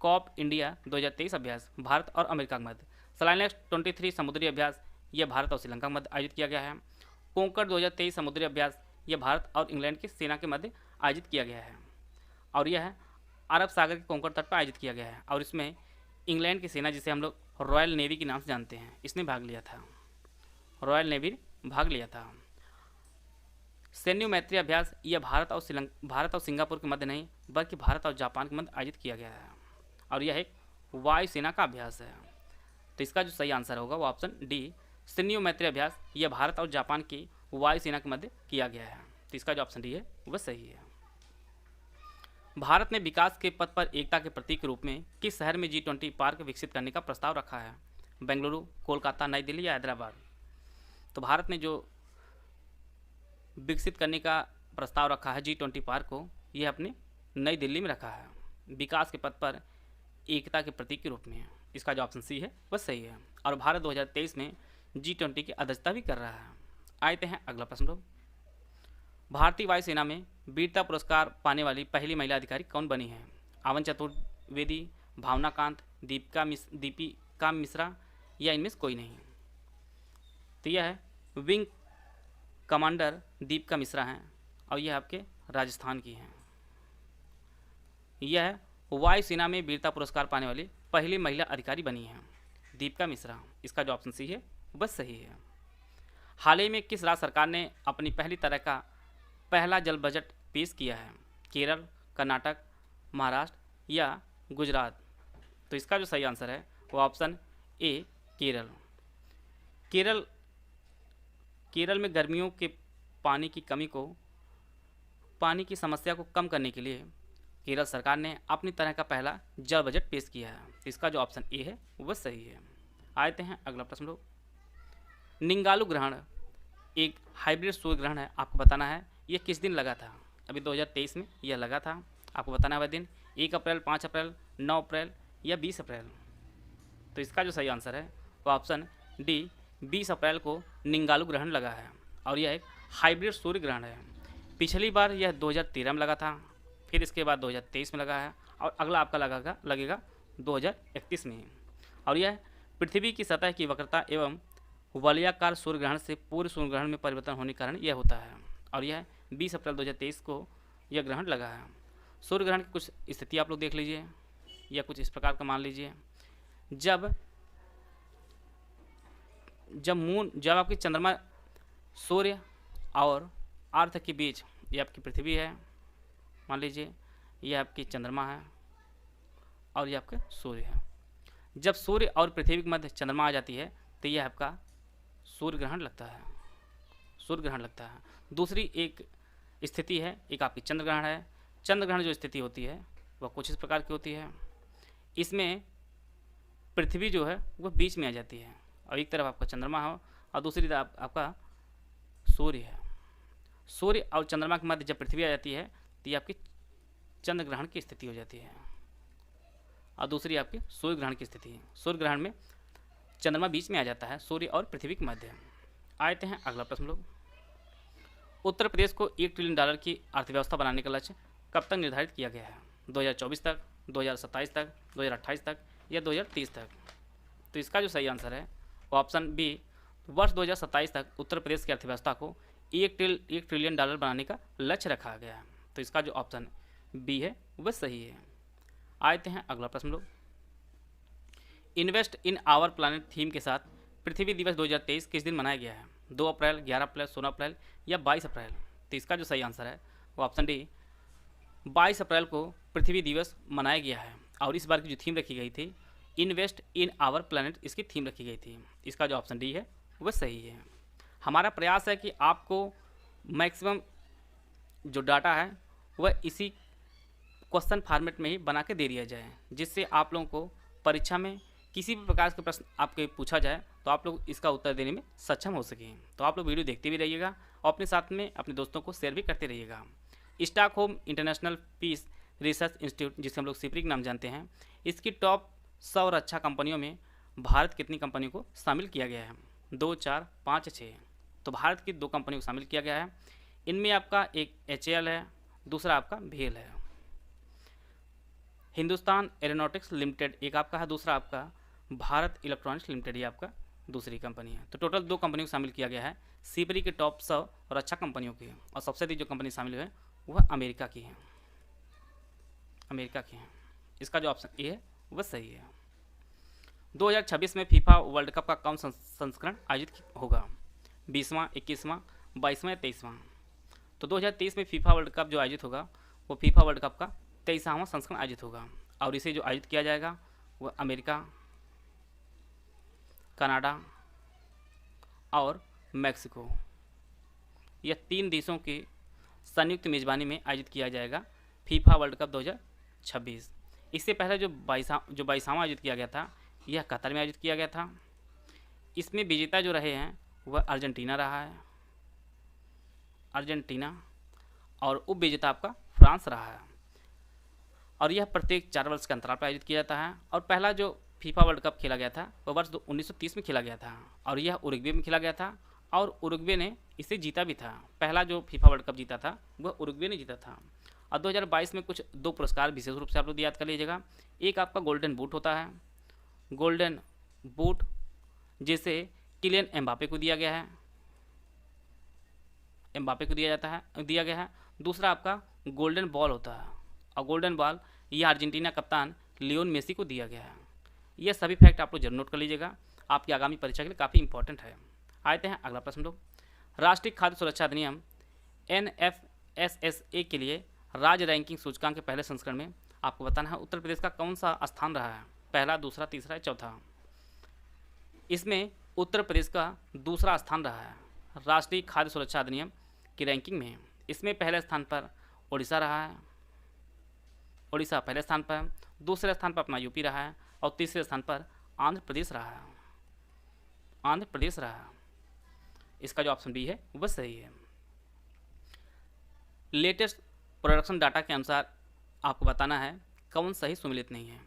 कॉप इंडिया 2023 अभ्यास भारत और अमेरिका के मध्य, सलाइनेक्स 23 समुद्री अभ्यास यह भारत और श्रीलंका के मध्य आयोजित किया गया है। कोंकण 2023 समुद्री अभ्यास यह भारत और इंग्लैंड की सेना के मध्य आयोजित किया गया है, और यह अरब सागर के कोंकण तट पर आयोजित किया गया है। और इसमें इंग्लैंड की सेना, जिसे हम लोग रॉयल नेवी के नाम से जानते हैं, इसने भाग लिया था, रॉयल नेवी भाग लिया था। सैन्य मैत्री अभ्यास यह भारत और सिंगापुर के मध्य नहीं, बल्कि भारत और जापान के मध्य आयोजित किया गया है, और यह एक वायुसेना का अभ्यास है। तो इसका जो सही आंसर होगा वो ऑप्शन डी, सैन्य मैत्री अभ्यास यह भारत और जापान की वायुसेना के मध्य किया गया है। तो इसका जो ऑप्शन डी है वह सही है। भारत ने विकास के पथ पर एकता के प्रतीक के रूप में किस शहर में G20 पार्क विकसित करने का प्रस्ताव रखा है? बेंगलुरु, कोलकाता, नई दिल्ली या हैदराबाद? तो भारत ने जो विकसित करने का प्रस्ताव रखा है G20 पार्क को, यह अपने नई दिल्ली में रखा है, विकास के पथ पर एकता के प्रतीक के रूप में। इसका जो ऑप्शन सी है वह सही है। और भारत 2023 में G20 की अध्यक्षता भी कर रहा है। आते हैं अगला प्रश्न। भारतीय वायुसेना में वीरता पुरस्कार पाने वाली पहली महिला अधिकारी कौन बनी है? आवन चतुर्वेदी, भावना कांत, दीपिका मिश्रा या इनमें से कोई नहीं? तो यह है विंग कमांडर दीपिका मिश्रा हैं, और यह आपके राजस्थान की हैं। यह वायुसेना में वीरता पुरस्कार पाने वाली पहली महिला अधिकारी बनी है, दीपिका मिश्रा। इसका जो ऑप्शन सी है वह सही है। हाल ही में किस राज्य सरकार ने अपनी पहली तरह का पहला जल बजट पेश किया है? केरल, कर्नाटक, महाराष्ट्र या गुजरात? तो इसका जो सही आंसर है वो ऑप्शन ए केरल। केरल में गर्मियों के पानी की समस्या को कम करने के लिए केरल सरकार ने अपनी तरह का पहला जल बजट पेश किया है। तो इसका जो ऑप्शन ए है वह सही है। आते हैं अगला प्रश्न लोग। निंगालू ग्रहण एक हाइब्रिड सूर्य ग्रहण है। आपको बताना है यह किस दिन लगा था। अभी 2023 में यह लगा था। आपको बताना है वह दिन 1 अप्रैल, 5 अप्रैल, 9 अप्रैल या 20 अप्रैल। तो इसका जो सही आंसर है वो ऑप्शन डी 20 अप्रैल को निंगालू ग्रहण लगा है और यह एक हाइब्रिड सूर्य ग्रहण है। पिछली बार यह 2013 में लगा था, फिर इसके बाद 2023 में लगा है और अगला आपका लगेगा 2031 में। और यह पृथ्वी की सतह की वक्रता एवं वलयाकार सूर्य ग्रहण से पूर्व सूर्य ग्रहण में परिवर्तन होने के कारण यह होता है और यह 20 अप्रैल 2023 को यह ग्रहण लगा है। सूर्य ग्रहण की कुछ स्थिति आप लोग देख लीजिए या कुछ इस प्रकार का मान लीजिए। जब आपकी चंद्रमा सूर्य और अर्थ के बीच, ये आपकी पृथ्वी है, मान लीजिए यह आपकी चंद्रमा है और यह आपका सूर्य है। जब सूर्य और पृथ्वी के मध्य चंद्रमा आ जाती है तो यह आपका सूर्य ग्रहण लगता है। दूसरी एक स्थिति है, एक आपकी चंद्र ग्रहण है। चंद्र ग्रहण जो स्थिति होती है वह कुछ इस प्रकार की होती है। इसमें पृथ्वी जो है वह बीच में आ जाती है और एक तरफ आपका चंद्रमा हो और दूसरी तरफ आपका सूर्य है। सूर्य और चंद्रमा के मध्य जब पृथ्वी आ जाती है तो ये आपकी चंद्र ग्रहण की स्थिति हो जाती है और दूसरी आपकी सूर्य ग्रहण की स्थिति है। सूर्य ग्रहण में चंद्रमा बीच में आ जाता है सूर्य और पृथ्वी के मध्य। आते हैं अगला प्रश्न लोग। उत्तर प्रदेश को $1 ट्रिलियन की अर्थव्यवस्था बनाने का लक्ष्य कब तक निर्धारित किया गया है? 2024 तक, 2027 तक, 2028 तक या 2030 तक? तो इसका जो सही आंसर है वो ऑप्शन बी वर्ष 2027 तक उत्तर प्रदेश की अर्थव्यवस्था को $1 ट्रिलियन बनाने का लक्ष्य रखा गया है। तो इसका जो ऑप्शन बी है वह सही है। आते हैं अगला प्रश्न लोग। Invest in our planet theme के साथ पृथ्वी दिवस 2023 किस दिन मनाया गया है? 2 अप्रैल, 11 अप्रैल, 16 अप्रैल या 22 अप्रैल? तो इसका जो सही आंसर है वो ऑप्शन डी 22 अप्रैल को पृथ्वी दिवस मनाया गया है और इस बार की जो थीम रखी गई थी इन्वेस्ट इन आवर प्लानिट, इसकी थीम रखी गई थी। इसका जो ऑप्शन डी है वह सही है। हमारा प्रयास है कि आपको मैक्सिमम जो डाटा है वह इसी क्वेश्चन फॉर्मेट में ही बना के दे दिया जाए, जिससे आप लोगों को परीक्षा में किसी भी प्रकार के प्रश्न आपके पूछा जाए तो आप लोग इसका उत्तर देने में सक्षम हो सकें। तो आप लोग वीडियो देखते भी रहिएगा और अपने साथ में अपने दोस्तों को शेयर भी करते रहिएगा। Stockholm International Peace Research Institute, जिसे हम लोग सिप्री के नाम जानते हैं, इसकी टॉप 100 रक्षा कंपनियों में भारत कितनी कंपनियों को शामिल किया गया है? 2, 4, 5, 6? तो भारत की 2 कंपनियों को शामिल किया गया है। इनमें आपका एक HAL है, दूसरा आपका भेल है। हिंदुस्तान एरोनॉटिक्स लिमिटेड एक आपका है, दूसरा आपका भारत इलेक्ट्रॉनिक्स लिमिटेड, ये आपका दूसरी कंपनी है। तो टोटल 2 कंपनियों को शामिल किया गया है सिपरी के टॉप 100 और अच्छा कंपनियों की, और सबसे अधिक जो कंपनी शामिल है वह अमेरिका की है। इसका जो ऑप्शन ए है वह सही है। 2026 में फीफा वर्ल्ड कप का कौन सा संस्करण आयोजित होगा? 20वां, 21वां, 22वां या 23वां? तो 2023 में फीफा वर्ल्ड कप जो आयोजित होगा वो फीफा वर्ल्ड कप का 23वां संस्करण आयोजित होगा और इसे जो आयोजित किया जाएगा वह अमेरिका, कनाडा और मैक्सिको, यह 3 देशों की संयुक्त मेज़बानी में आयोजित किया जाएगा फीफा वर्ल्ड कप 2026। इससे पहले जो 22वां आयोजित किया गया था यह कतर में आयोजित किया गया था। इसमें विजेता जो रहे हैं वह अर्जेंटीना रहा है, और उप विजेता आपका फ्रांस रहा है। और यह प्रत्येक 4 वर्ष के अंतराल पर आयोजित किया जाता है। और पहला जो फीफा वर्ल्ड कप खेला गया था वह वर्ष 1930 में खेला गया था और यह उरुग्वे में खेला गया था और उरुग्वे ने इसे जीता भी था। पहला जो फीफा वर्ल्ड कप जीता था वह उरुग्वे ने जीता था। और 2022 में कुछ 2 पुरस्कार विशेष रूप से आप लोग याद कर लीजिएगा। एक आपका गोल्डन बूट होता है, गोल्डन बूट जिसे किलियन एम्बापे को दिया गया है, दूसरा आपका गोल्डन बॉल होता है और गोल्डन बॉल यह अर्जेंटीना कप्तान लियोन मेसी को दिया गया है। यह सभी फैक्ट आप लोग जरूर नोट कर लीजिएगा। आपकी आगामी परीक्षा के लिए काफ़ी इंपॉर्टेंट है। आते हैं अगला प्रश्न लोग। राष्ट्रीय खाद्य सुरक्षा अधिनियम NFSSA के लिए राज्य रैंकिंग सूचकांक के पहले संस्करण में आपको बताना है उत्तर प्रदेश का कौन सा स्थान रहा है, पहला, दूसरा, तीसरा या चौथा। इसमें उत्तर प्रदेश का दूसरा स्थान रहा है राष्ट्रीय खाद्य सुरक्षा अधिनियम की रैंकिंग में। इसमें पहले स्थान पर उड़ीसा रहा है, उड़ीसा पहले स्थान पर, दूसरे स्थान पर अपना यूपी रहा है और तीसरे स्थान पर आंध्र प्रदेश रहा है, आंध्र प्रदेश रहा है। इसका जो ऑप्शन बी है वह सही है। लेटेस्ट प्रोडक्शन डाटा के अनुसार आपको बताना है कौन सही सुमेलित नहीं है।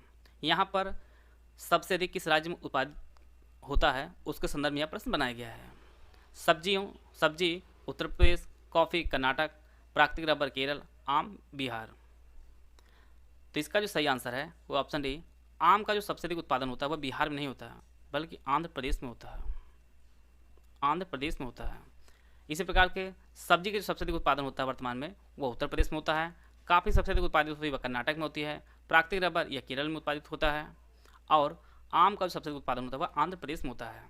यहाँ पर सबसे अधिक किस राज्य में उत्पादित होता है उसके संदर्भ में यह प्रश्न बनाया गया है। सब्जी उत्तर प्रदेश, कॉफ़ी कर्नाटक, प्राकृतिक रबर केरल, आम बिहार। तो इसका जो सही आंसर है वो ऑप्शन डी, आम का जो सबसे अधिक उत्पादन होता है वह बिहार में नहीं होता है बल्कि आंध्र प्रदेश में होता है, आंध्र प्रदेश में होता है। इसी प्रकार के सब्जी के जो सबसे अधिक उत्पादन होता है वर्तमान में वो उत्तर प्रदेश में होता है, काफ़ी सबसे अधिक उत्पादित होती है वह कर्नाटक में होती है, प्राकृतिक रबर या केरल में उत्पादित होता है और आम का जो सबसे अधिक उत्पादन होता है वह आंध्र प्रदेश में होता है।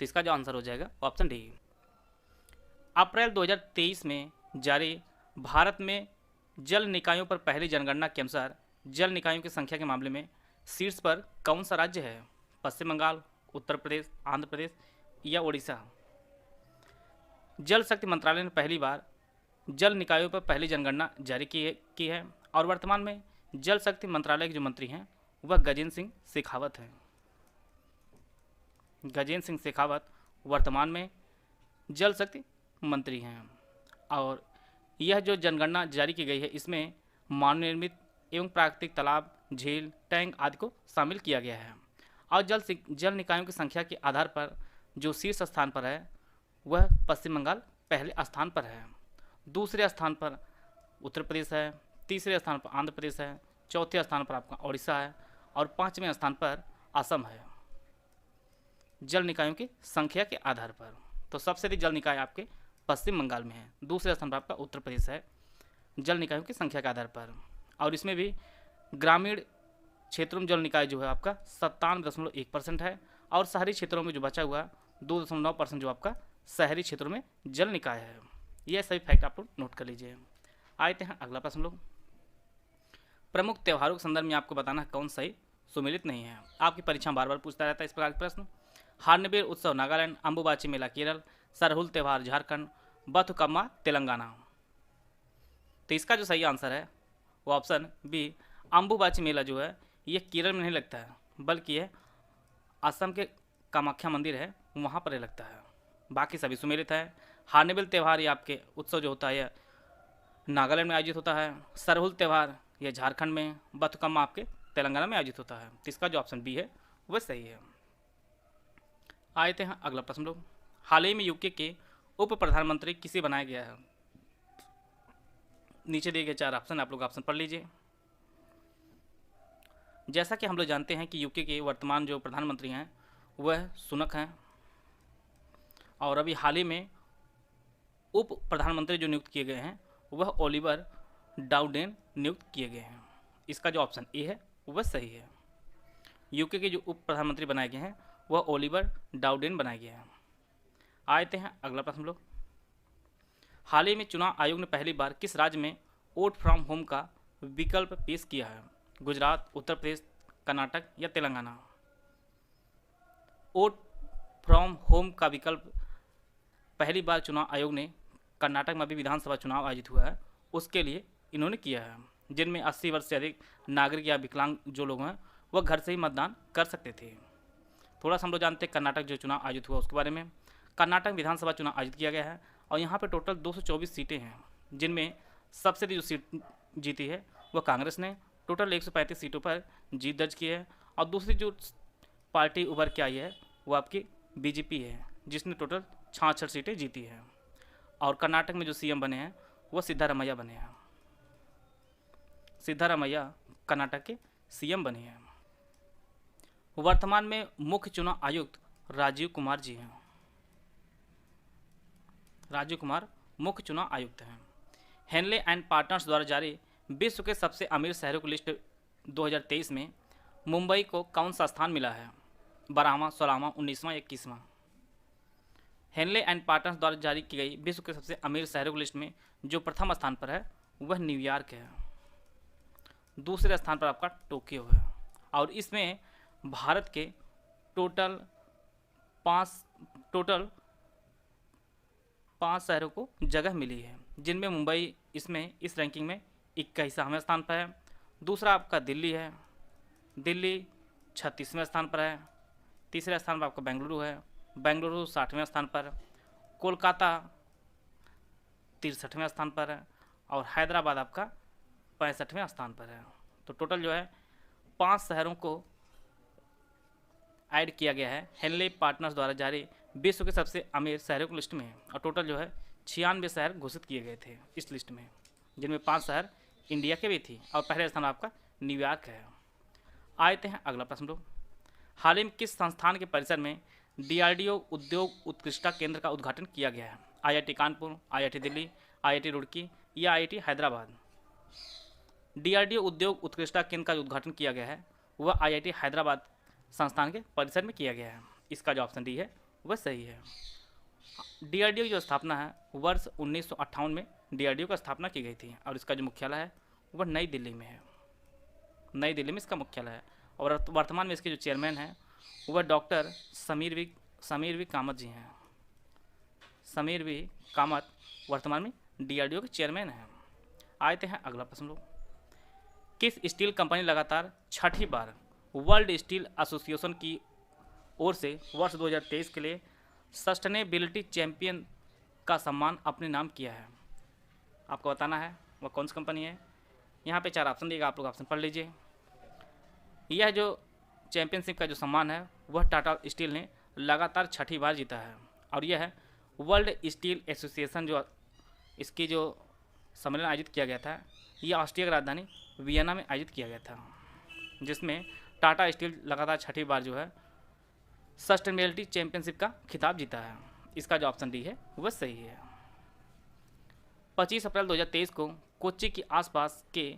तो इसका जो आंसर हो जाएगा ऑप्शन डी। अप्रैल 2023 में जारी भारत में जल निकायों पर पहली जनगणना के अनुसार जल निकायों की संख्या के मामले में शीर्ष पर कौन सा राज्य है, पश्चिम बंगाल, उत्तर प्रदेश, आंध्र प्रदेश या उड़ीसा। जल शक्ति मंत्रालय ने पहली बार जल निकायों पर पहली जनगणना जारी की है और वर्तमान में जल शक्ति मंत्रालय के जो मंत्री हैं वह गजेंद्र सिंह शेखावत हैं। गजेंद्र सिंह शेखावत वर्तमान में जल शक्ति मंत्री हैं और यह जो जनगणना जारी की गई है इसमें मानव निर्मित एवं प्राकृतिक तालाब, झील, टैंक आदि को शामिल किया गया है और जल निकायों की संख्या के आधार पर जो शीर्ष स्थान पर है वह पश्चिम बंगाल पहले स्थान पर है, दूसरे स्थान पर उत्तर प्रदेश है, तीसरे स्थान पर आंध्र प्रदेश है, चौथे स्थान पर आपका उड़ीसा है और पाँचवें स्थान पर असम है जल निकायों की संख्या के आधार पर। तो सबसे अधिक जल निकाय आपके पश्चिम बंगाल में है, दूसरे स्थान पर आपका उत्तर प्रदेश है जल निकायों की संख्या के आधार पर। और इसमें भी ग्रामीण क्षेत्रों में जल निकाय जो है आपका 97.1% है और शहरी क्षेत्रों में जो बचा हुआ 2.9% जो आपका शहरी क्षेत्रों में जल निकाय है। यह सभी फैक्ट आप लोग नोट कर लीजिए। आते हैं अगला प्रश्न लोग। प्रमुख त्योहारों के संदर्भ में आपको बताना कौन सही सुमेलित नहीं है। आपकी परीक्षा बार बार पूछता रहता है इस प्रकार के प्रश्न। हार्नबिल उत्सव नागालैंड, अंबुबाची मेला केरल, सरहुल त्यौहार झारखंड, बथुकम्मा तेलंगाना। तो इसका जो सही आंसर है वो ऑप्शन बी, अंबुबाची मेला जो है ये केरल में नहीं लगता है बल्कि यह असम के कामाख्या मंदिर है वहाँ पर लगता है, बाकी सभी सुमेलित है। हार्नबिल त्यौहार ये आपके उत्सव जो होता है यह नागालैंड में आयोजित होता है, सरहुल त्यौहार यह झारखंड में, बथुकम्मा आपके तेलंगाना में आयोजित होता है। तो इसका जो ऑप्शन बी है वह सही है। आते हैं अगला प्रश्न लोग। हाल ही में यूके के उप प्रधानमंत्री किसे बनाया गया है। नीचे दिए गए 4 ऑप्शन आप लोग ऑप्शन पढ़ लीजिए। जैसा कि हम लोग जानते हैं कि यूके के वर्तमान जो प्रधानमंत्री हैं वह सुनक हैं और अभी हाल ही में उप प्रधानमंत्री जो नियुक्त किए गए हैं वह ओलिवर डाउडेन नियुक्त किए गए हैं। इसका जो ऑप्शन ए है वह सही है। यूके के जो उप प्रधानमंत्री बनाए गए हैं वह ओलिवर डाउडेन बनाए गए हैं। आते हैं अगला प्रश्न लोग। हाल ही में चुनाव आयोग ने पहली बार किस राज्य में वोट फ्रॉम होम का विकल्प पेश किया है, गुजरात, उत्तर प्रदेश, कर्नाटक या तेलंगाना। वोट फ्रॉम होम का विकल्प पहली बार चुनाव आयोग ने कर्नाटक में भी विधानसभा चुनाव आयोजित हुआ है उसके लिए इन्होंने किया है, जिनमें 80 वर्ष से अधिक नागरिक या विकलांग जो लोग हैं वह घर से ही मतदान कर सकते थे। थोड़ा सा हम लोग जानते हैं कर्नाटक जो चुनाव आयोजित हुआ उसके बारे में। कर्नाटक विधानसभा चुनाव आयोजित किया गया है और यहाँ पे टोटल 224 सीटें हैं, जिनमें सबसे अधिक जो सीट जीती है वह कांग्रेस ने, टोटल 135 सीटों पर जीत दर्ज की है। और दूसरी जो पार्टी उभर के आई है वो आपकी बीजेपी है, जिसने टोटल 66 सीटें जीती है। और कर्नाटक में जो सीएम बने हैं वो सिद्धारमैया बने हैं, सिद्धारमैया कर्नाटक के सीएम बने हैं। वर्तमान में मुख्य चुनाव आयुक्त राजीव कुमार जी हैं, राजीव कुमार मुख्य चुनाव आयुक्त हैं। हेनले एंड पार्टनर्स द्वारा जारी विश्व के सबसे अमीर शहरों की लिस्ट 2023 में मुंबई को कौन सा स्थान मिला है, 12वां, 16वां, 19वां, 21वां। हेनले एंड पार्टनर्स द्वारा जारी की गई विश्व के सबसे अमीर शहरों की लिस्ट में जो प्रथम स्थान पर है वह न्यूयॉर्क है। दूसरे स्थान पर आपका टोक्यो है। और इसमें भारत के टोटल पाँच शहरों को जगह मिली है, जिनमें मुंबई इसमें इस रैंकिंग में 21वें स्थान पर है। दूसरा आपका दिल्ली है, दिल्ली 36वें स्थान पर है। तीसरे स्थान पर आपका बेंगलुरु है, बेंगलुरु 60वें स्थान पर। कोलकाता 63वें स्थान पर है और हैदराबाद आपका 65वें स्थान पर है। तो टोटल जो है 5 शहरों को ऐड किया गया है हेनले पार्टनर्स द्वारा जारी विश्व के सबसे अमीर शहरों की लिस्ट में। और टोटल जो है 96 शहर घोषित किए गए थे इस लिस्ट में, जिनमें 5 शहर इंडिया के भी थी और पहले स्थान आपका न्यूयॉर्क है। आते हैं अगला प्रश्न लोग। हाल ही में किस संस्थान के परिसर में DRDO उद्योग उत्कृष्टता केंद्र का उद्घाटन किया गया है? IIT Kanpur, IIT Delhi, IIT Roorkee या IIT हैदराबाद? DRDO उद्योग उत्कृष्टता केंद्र का जो उद्घाटन किया गया है वह IIT हैदराबाद संस्थान के परिसर में किया गया है। इसका जो ऑप्शन डी है वह सही है। DRDO की जो स्थापना है वर्ष 1958 में DRDO का स्थापना की गई थी और इसका जो मुख्यालय है वह नई दिल्ली में है। नई दिल्ली में इसका मुख्यालय है और वर्तमान में इसके जो चेयरमैन हैं वह डॉक्टर समीर वी कामत जी हैं। समीर वी कामत वर्तमान में DRDO के चेयरमैन हैं। आते हैं अगला प्रश्न लोग। किस स्टील कंपनी लगातार 6ठी बार वर्ल्ड स्टील एसोसिएशन की ओर से वर्ष 2023 के लिए सस्टेनेबिलिटी चैंपियन का सम्मान अपने नाम किया है? आपको बताना है वह कौन सी कंपनी है। यहाँ पे 4 ऑप्शन दिएगा, आप लोग ऑप्शन पढ़ लीजिए। यह जो चैंपियनशिप का जो सम्मान है वह टाटा स्टील ने लगातार 6ठी बार जीता है और यह है वर्ल्ड स्टील एसोसिएशन जो इसकी जो सम्मेलन आयोजित किया गया था यह ऑस्ट्रिया की राजधानी वियना में आयोजित किया गया था, जिसमें टाटा स्टील लगातार 6ठी बार जो है सस्टेनेबिलिटी चैंपियनशिप का खिताब जीता है। इसका जो ऑप्शन डी है वह सही है। 25 अप्रैल 2023 को कोच्चि के आसपास के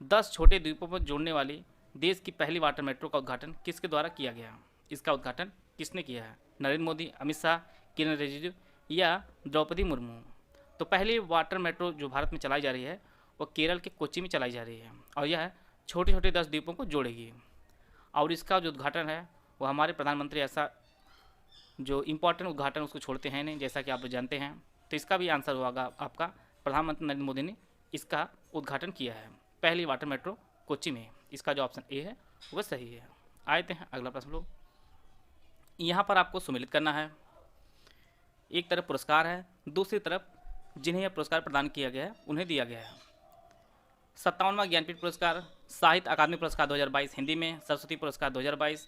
10 छोटे द्वीपों पर जोड़ने वाली देश की पहली वाटर मेट्रो का उद्घाटन किसके द्वारा किया गया? इसका उद्घाटन किसने किया है? नरेंद्र मोदी, अमित शाह, किरण रिजिजू या द्रौपदी मुर्मू? तो पहली वाटर मेट्रो जो भारत में चलाई जा रही है वह केरल के कोच्चि में चलाई जा रही है और यह छोटे छोटे 10 द्वीपों को जोड़ेगी। और इसका जो उद्घाटन है वो हमारे प्रधानमंत्री ऐसा जो इम्पोर्टेंट उद्घाटन उसको छोड़ते हैं नहीं, जैसा कि आप जानते हैं। तो इसका भी आंसर होगा आपका प्रधानमंत्री नरेंद्र मोदी ने इसका उद्घाटन किया है पहली वाटर मेट्रो कोच्चि में। इसका जो ऑप्शन ए है वह सही है। आते हैं अगला प्रश्न लोग। यहाँ पर आपको सम्मिलित करना है। एक तरफ पुरस्कार है, दूसरी तरफ जिन्हें यह पुरस्कार प्रदान किया गया है उन्हें दिया गया है। 57वां ज्ञानपीठ पुरस्कार, साहित्य अकादमी पुरस्कार 2022 हिंदी में, सरस्वती पुरस्कार 2022,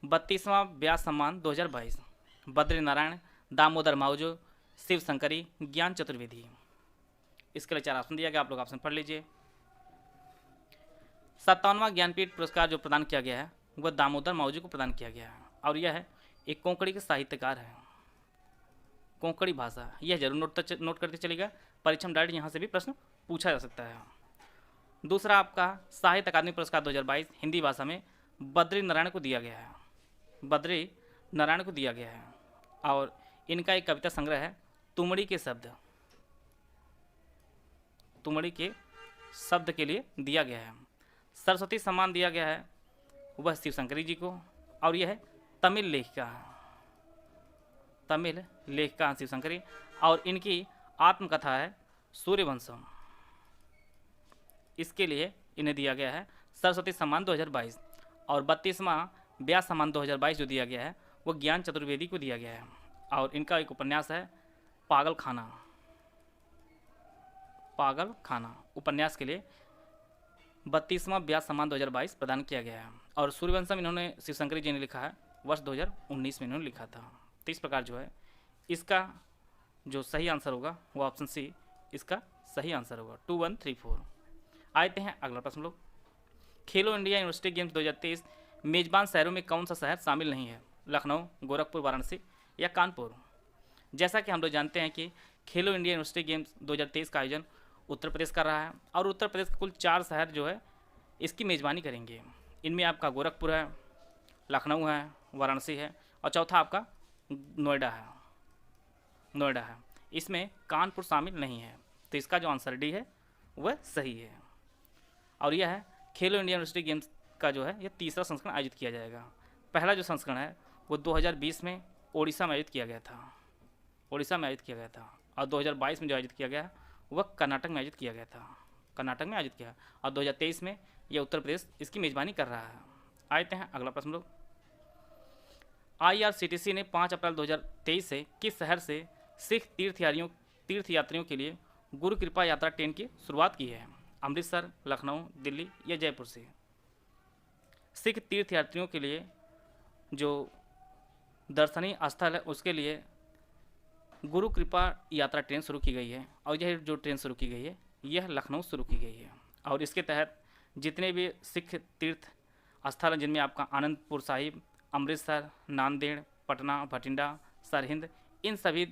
32वां व्यास सम्मान 2022, बद्री नारायण, दामोदर मावजो, शिव शंकरी, ज्ञान चतुर्वेदी। इसके लिए 4 ऑप्शन दिया गया, आप लोग ऑप्शन पढ़ लीजिए। 57वां ज्ञानपीठ पुरस्कार जो प्रदान किया गया है वह दामोदर मावजो को प्रदान किया गया है और यह है एक कोंकणी के साहित्यकार है। कोंकणी भाषा यह जरूर नोट करते चलेगा, परीक्षा में डायरेक्ट यहाँ से भी प्रश्न पूछा जा सकता है। दूसरा आपका साहित्य अकादमी पुरस्कार 2022 हिंदी भाषा में बद्री नारायण को दिया गया है। बद्री नारायण को दिया गया है और इनका एक कविता संग्रह है तुमड़ी के शब्द। तुमड़ी के शब्द के लिए दिया गया है। सरस्वती सम्मान दिया गया है वह शिव शंकरी जी को और यह है तमिल लेखिका शिव शंकरी और इनकी आत्मकथा है सूर्यवंशम। इसके लिए इन्हें दिया गया है सरस्वती सम्मान 2022 और 32वां व्यास सम्मान 2022 जो दिया गया है वो ज्ञान चतुर्वेदी को दिया गया है और इनका एक उपन्यास है पागल खाना। उपन्यास के लिए 32वां व्यास सम्मान 2022 प्रदान किया गया है और सूर्यवंशम इन्होंने शिव शंकरी जी ने लिखा है वर्ष 2019 में इन्होंने लिखा था। तो इस प्रकार जो है इसका जो सही आंसर होगा वो ऑप्शन सी इसका सही आंसर होगा। 2 1 3 4। आते हैं अगला प्रश्न लोग। खेलो इंडिया यूनिवर्सिटी गेम्स 2023 मेजबान शहरों में कौन सा शहर शामिल नहीं है? लखनऊ, गोरखपुर, वाराणसी या कानपुर? जैसा कि हम लोग जानते हैं कि खेलो इंडिया यूनिवर्सिटी गेम्स 2023 का आयोजन उत्तर प्रदेश कर रहा है और उत्तर प्रदेश के कुल 4 शहर जो है इसकी मेज़बानी करेंगे। इनमें आपका गोरखपुर है, लखनऊ है, वाराणसी है, और चौथा आपका नोएडा है। इसमें कानपुर शामिल नहीं है, तो इसका जो आंसर डी है वह सही है। और यह है खेलो इंडिया यूनिवर्सिटी गेम्स का जो है यह तीसरा संस्करण आयोजित किया जाएगा। पहला जो संस्करण है वो 2020 में ओडिशा में आयोजित किया गया था, और 2022 में जो आयोजित किया गया वह कर्नाटक में आयोजित किया गया था, और 2023 में यह उत्तर प्रदेश इसकी मेज़बानी कर रहा है। आते हैं अगला प्रश्न लोग। IRCTC ने 5 अप्रैल 2023 से किस शहर से सिख तीर्थयात्रियों के लिए गुरु कृपा यात्रा ट्रेन की शुरुआत की है? अमृतसर, लखनऊ, दिल्ली या जयपुर से? सिख तीर्थयात्रियों के लिए जो दर्शनीय स्थल है उसके लिए गुरु कृपा यात्रा ट्रेन शुरू की गई है, और यह जो ट्रेन शुरू की गई है यह लखनऊ शुरू की गई है। और इसके तहत जितने भी सिख तीर्थ स्थल हैं, जिनमें आपका आनंदपुर साहिब, अमृतसर, नांदेड़, पटना, भटिंडा, सरहिंद, इन सभी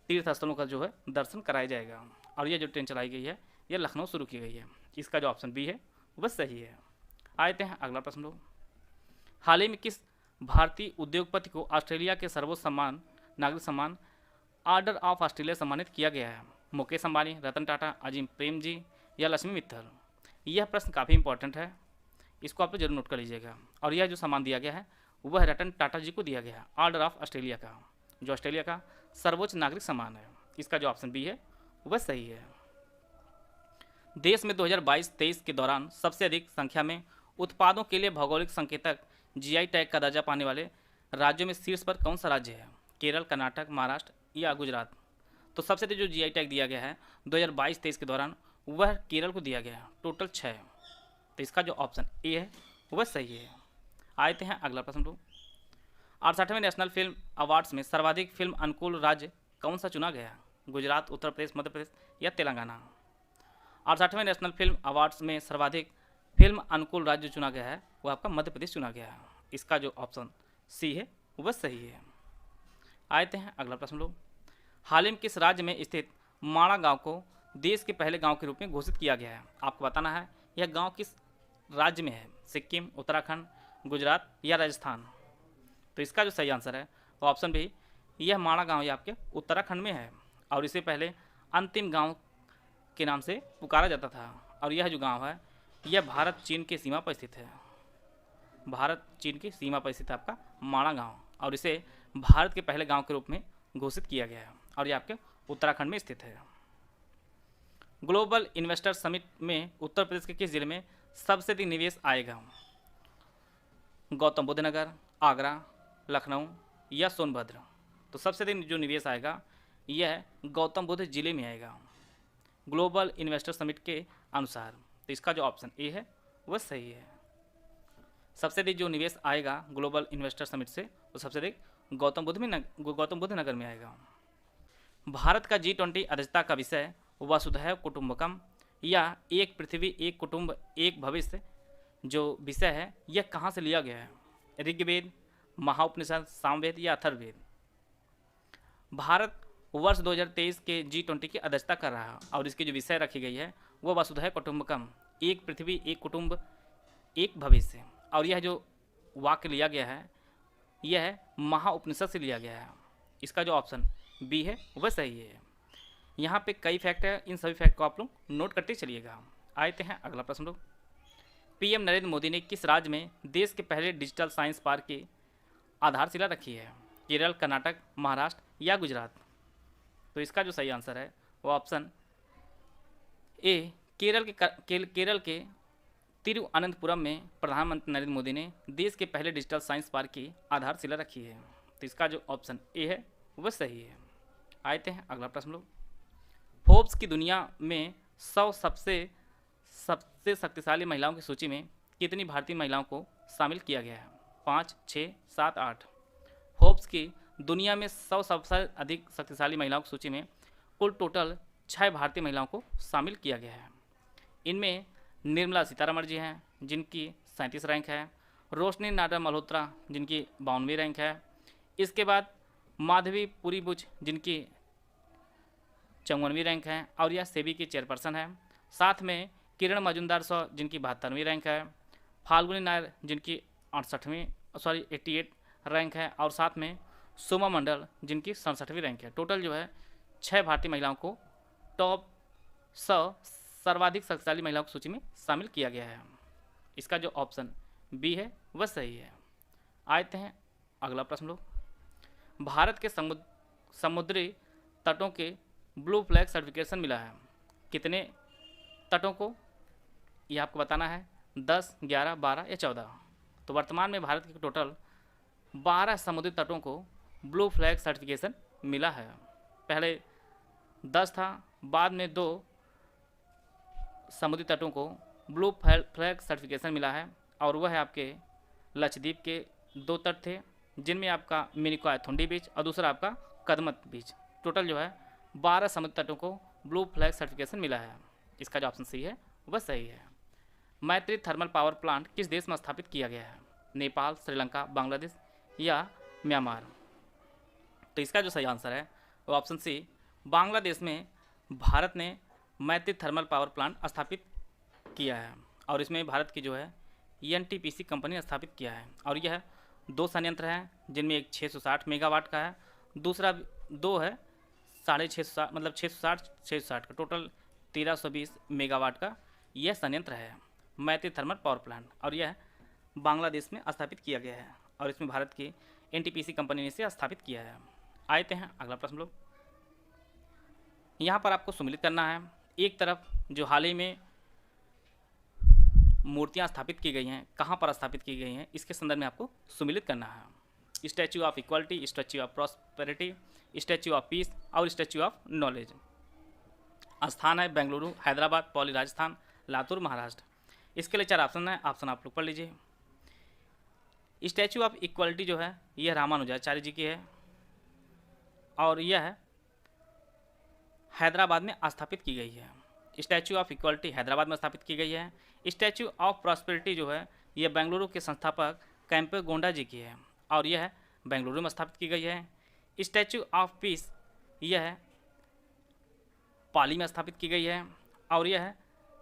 तीर्थ स्थलों का जो है दर्शन कराया जाएगा। और यह जो ट्रेन चलाई गई है यह लखनऊ शुरू की गई है। इसका जो ऑप्शन बी है वह सही है। आते हैं अगला प्रश्न लोग। हाल ही में किस भारतीय उद्योगपति को ऑस्ट्रेलिया के सर्वोच्च सम्मान नागरिक सम्मान ऑर्डर ऑफ ऑस्ट्रेलिया सम्मानित किया गया है? मुकेश अंबानी, रतन टाटा, अजीम प्रेम जी या लक्ष्मी मित्तल? यह प्रश्न काफ़ी इंपॉर्टेंट है, इसको आप जरूर नोट कर लीजिएगा। और यह जो सम्मान दिया गया है वह रतन टाटा जी को दिया गया है, ऑर्डर ऑफ ऑस्ट्रेलिया का, जो ऑस्ट्रेलिया का सर्वोच्च नागरिक सम्मान है। इसका जो ऑप्शन बी है वह सही है। देश में 2022-23 के दौरान सबसे अधिक संख्या में उत्पादों के लिए भौगोलिक संकेतक GI टैग का दर्जा पाने वाले राज्यों में शीर्ष पर कौन सा राज्य है? केरल, कर्नाटक, महाराष्ट्र या गुजरात? तो सबसे अधिक जो GI टैग दिया गया है 2022-23 के दौरान वह केरल को दिया गया है, टोटल 6। तो इसका जो ऑप्शन ए है वह सही है। आते हैं अगला प्रश्न लोग। 68वें नेशनल फिल्म अवार्ड्स में सर्वाधिक फिल्म अनुकूल राज्य कौन सा चुना गया? गुजरात, उत्तर प्रदेश, मध्य प्रदेश या तेलंगाना? 68वें नेशनल फिल्म अवार्ड्स में सर्वाधिक फिल्म अनुकूल राज्य चुना गया है वो आपका मध्य प्रदेश चुना गया है। इसका जो ऑप्शन सी है वह सही है। आते हैं अगला प्रश्न लोग। हाल ही में किस राज्य में स्थित माणा गांव को देश के पहले गांव के रूप में घोषित किया गया है? आपको बताना है यह गांव किस राज्य में है, सिक्किम, उत्तराखंड, गुजरात या राजस्थान? तो इसका जो सही आंसर है वो ऑप्शन भी, यह माणा गांव ये आपके उत्तराखंड में है, और इसे पहले अंतिम गांव के नाम से पुकारा जाता था। और यह जो गांव है यह भारत चीन की सीमा पर स्थित है, आपका माणा गांव, और इसे भारत के पहले गांव के रूप में घोषित किया गया है, और यह आपके उत्तराखंड में स्थित है। ग्लोबल इन्वेस्टर समिट में उत्तर प्रदेश के किस जिले में सबसे अधिक निवेश आएगा? गौतम बुद्ध नगर, आगरा, लखनऊ या सोनभद्र? तो सबसे अधिक जो निवेश आएगा यह गौतम बुद्ध जिले में आएगा, ग्लोबल इन्वेस्टर समिट के अनुसार। तो इसका जो ऑप्शन ए है वह सही है। सबसे अधिक जो निवेश आएगा ग्लोबल इन्वेस्टर समिट से वो सबसे अधिक गौतम बुद्ध नगर में आएगा। भारत का G20 अध्यक्षता का विषय वसुधैव कुटुंबकम या एक पृथ्वी एक कुटुंब एक भविष्य जो विषय है यह कहाँ से लिया गया है? ऋग्वेद, महाउपनिषद, सामवेद या अथर्ववेद? भारत वर्ष 2023 के G20 की अध्यक्षता कर रहा है, और इसकी जो विषय रखी गई है वह वसुधैव कुटुंबकम, एक पृथ्वी एक कुटुंब एक भविष्य। और यह जो वाक्य लिया गया है यह महाउपनिषद से लिया गया है। इसका जो ऑप्शन बी है वह सही है। यहाँ पे कई फैक्ट है, इन सभी फैक्ट को आप लोग नोट करते चलिएगा। आते हैं अगला प्रश्न लोग। PM नरेंद्र मोदी ने किस राज्य में देश के पहले डिजिटल साइंस पार्क की आधारशिला रखी है? केरल, कर्नाटक, महाराष्ट्र या गुजरात? तो इसका जो सही आंसर है वो ऑप्शन ए, केरल के तिरुअनंतपुरम में प्रधानमंत्री नरेंद्र मोदी ने देश के पहले डिजिटल साइंस पार्क की आधारशिला रखी है। तो इसका जो ऑप्शन ए है वह सही है। आते हैं अगला प्रश्न लोग। फोर्ब्स की दुनिया में 100 सबसे शक्तिशाली महिलाओं की सूची में कितनी भारतीय महिलाओं को शामिल किया गया है? 5, 6, 7, 8? फोर्ब्स की दुनिया में 100 सबसे अधिक शक्तिशाली महिलाओं की सूची में कुल टोटल 6 भारतीय महिलाओं को शामिल किया गया है। इनमें निर्मला सीतारमण जी हैं जिनकी 37 रैंक है, रोशनी नाडा मल्होत्रा जिनकी 52वीं रैंक है, इसके बाद माधवी पुरीबुच जिनकी 54वीं रैंक है और यह सेबी की चेयरपर्सन है। साथ में किरण मजुमदार जिनकी 72वीं रैंक है, फाल्गुनी नायर जिनकी 88 रैंक है और साथ में सोमा मंडल जिनकी 67वीं रैंक है। टोटल जो है 6 भारतीय महिलाओं को टॉप 100 सर्वाधिक शक्तिशाली महिलाओं की सूची में शामिल किया गया है। इसका जो ऑप्शन बी है वह सही है। आते हैं अगला प्रश्न लोग। भारत के समुद्री तटों के ब्लू फ्लैग सर्टिफिकेशन मिला है कितने तटों को, ये आपको बताना है 10, 11, 12 या 14। तो वर्तमान में भारत के टोटल 12 समुद्री तटों को ब्लू फ्लैग सर्टिफिकेशन मिला है। पहले 10 था, बाद में 2 समुद्री तटों को ब्लू फ्लैग सर्टिफिकेशन मिला है और वह है आपके लक्षद्वीप के 2 तट थे जिनमें आपका मिनिकॉय-थुंडी बीच और दूसरा आपका कदमत बीच। टोटल जो है 12 समुद्री तटों को ब्लू फ्लैग सर्टिफिकेशन मिला है। इसका जो ऑप्शन सी है वह सही है। मैत्री थर्मल पावर प्लांट किस देश में स्थापित किया गया है, नेपाल, श्रीलंका, बांग्लादेश या म्यांमार। तो इसका जो सही आंसर है वो ऑप्शन सी, बांग्लादेश में भारत ने मैत्री थर्मल पावर प्लांट स्थापित किया है और इसमें भारत की जो है एनटीपीसी कंपनी स्थापित किया है और यह 2 संयंत्र हैं जिनमें एक 660 मेगावाट का है, दूसरा 2 है 660 मतलब 660 का, टोटल 1320 मेगावाट का यह संयंत्र है मैत्री थर्मल पावर प्लांट और यह बांग्लादेश में स्थापित किया गया है और इसमें भारत की एनटीपीसी कंपनी ने इसे स्थापित किया है। आते हैं अगला प्रश्न लोग। यहाँ पर आपको सम्मिलित करना है। एक तरफ जो हाल ही में मूर्तियाँ स्थापित की गई हैं, कहाँ पर स्थापित की गई हैं, इसके संदर्भ में आपको सम्मिलित करना है। Statue of equality, statue of prosperity, statue of peace और स्टैच्यू ऑफ नॉलेज। स्थान है बेंगलुरु, हैदराबाद, पौली राजस्थान, लातूर महाराष्ट्र। इसके लिए 4 ऑप्शन है, ऑप्शन आप लोग पढ़ लीजिए। स्टैच्यू ऑफ इक्वालिटी जो है यह रामानुजाचार्य जी की है और यह हैदराबाद में स्थापित की गई है। स्टैच्यू ऑफ इक्वालिटी हैदराबाद में स्थापित की गई है। स्टैच्यू ऑफ प्रॉस्पेरिटी जो है यह बेंगलुरु के संस्थापक कैंपे गोंडा जी की है और यह बेंगलुरु में स्थापित की गई है। स्टैच्यू ऑफ पीस यह पाली में स्थापित की गई है और यह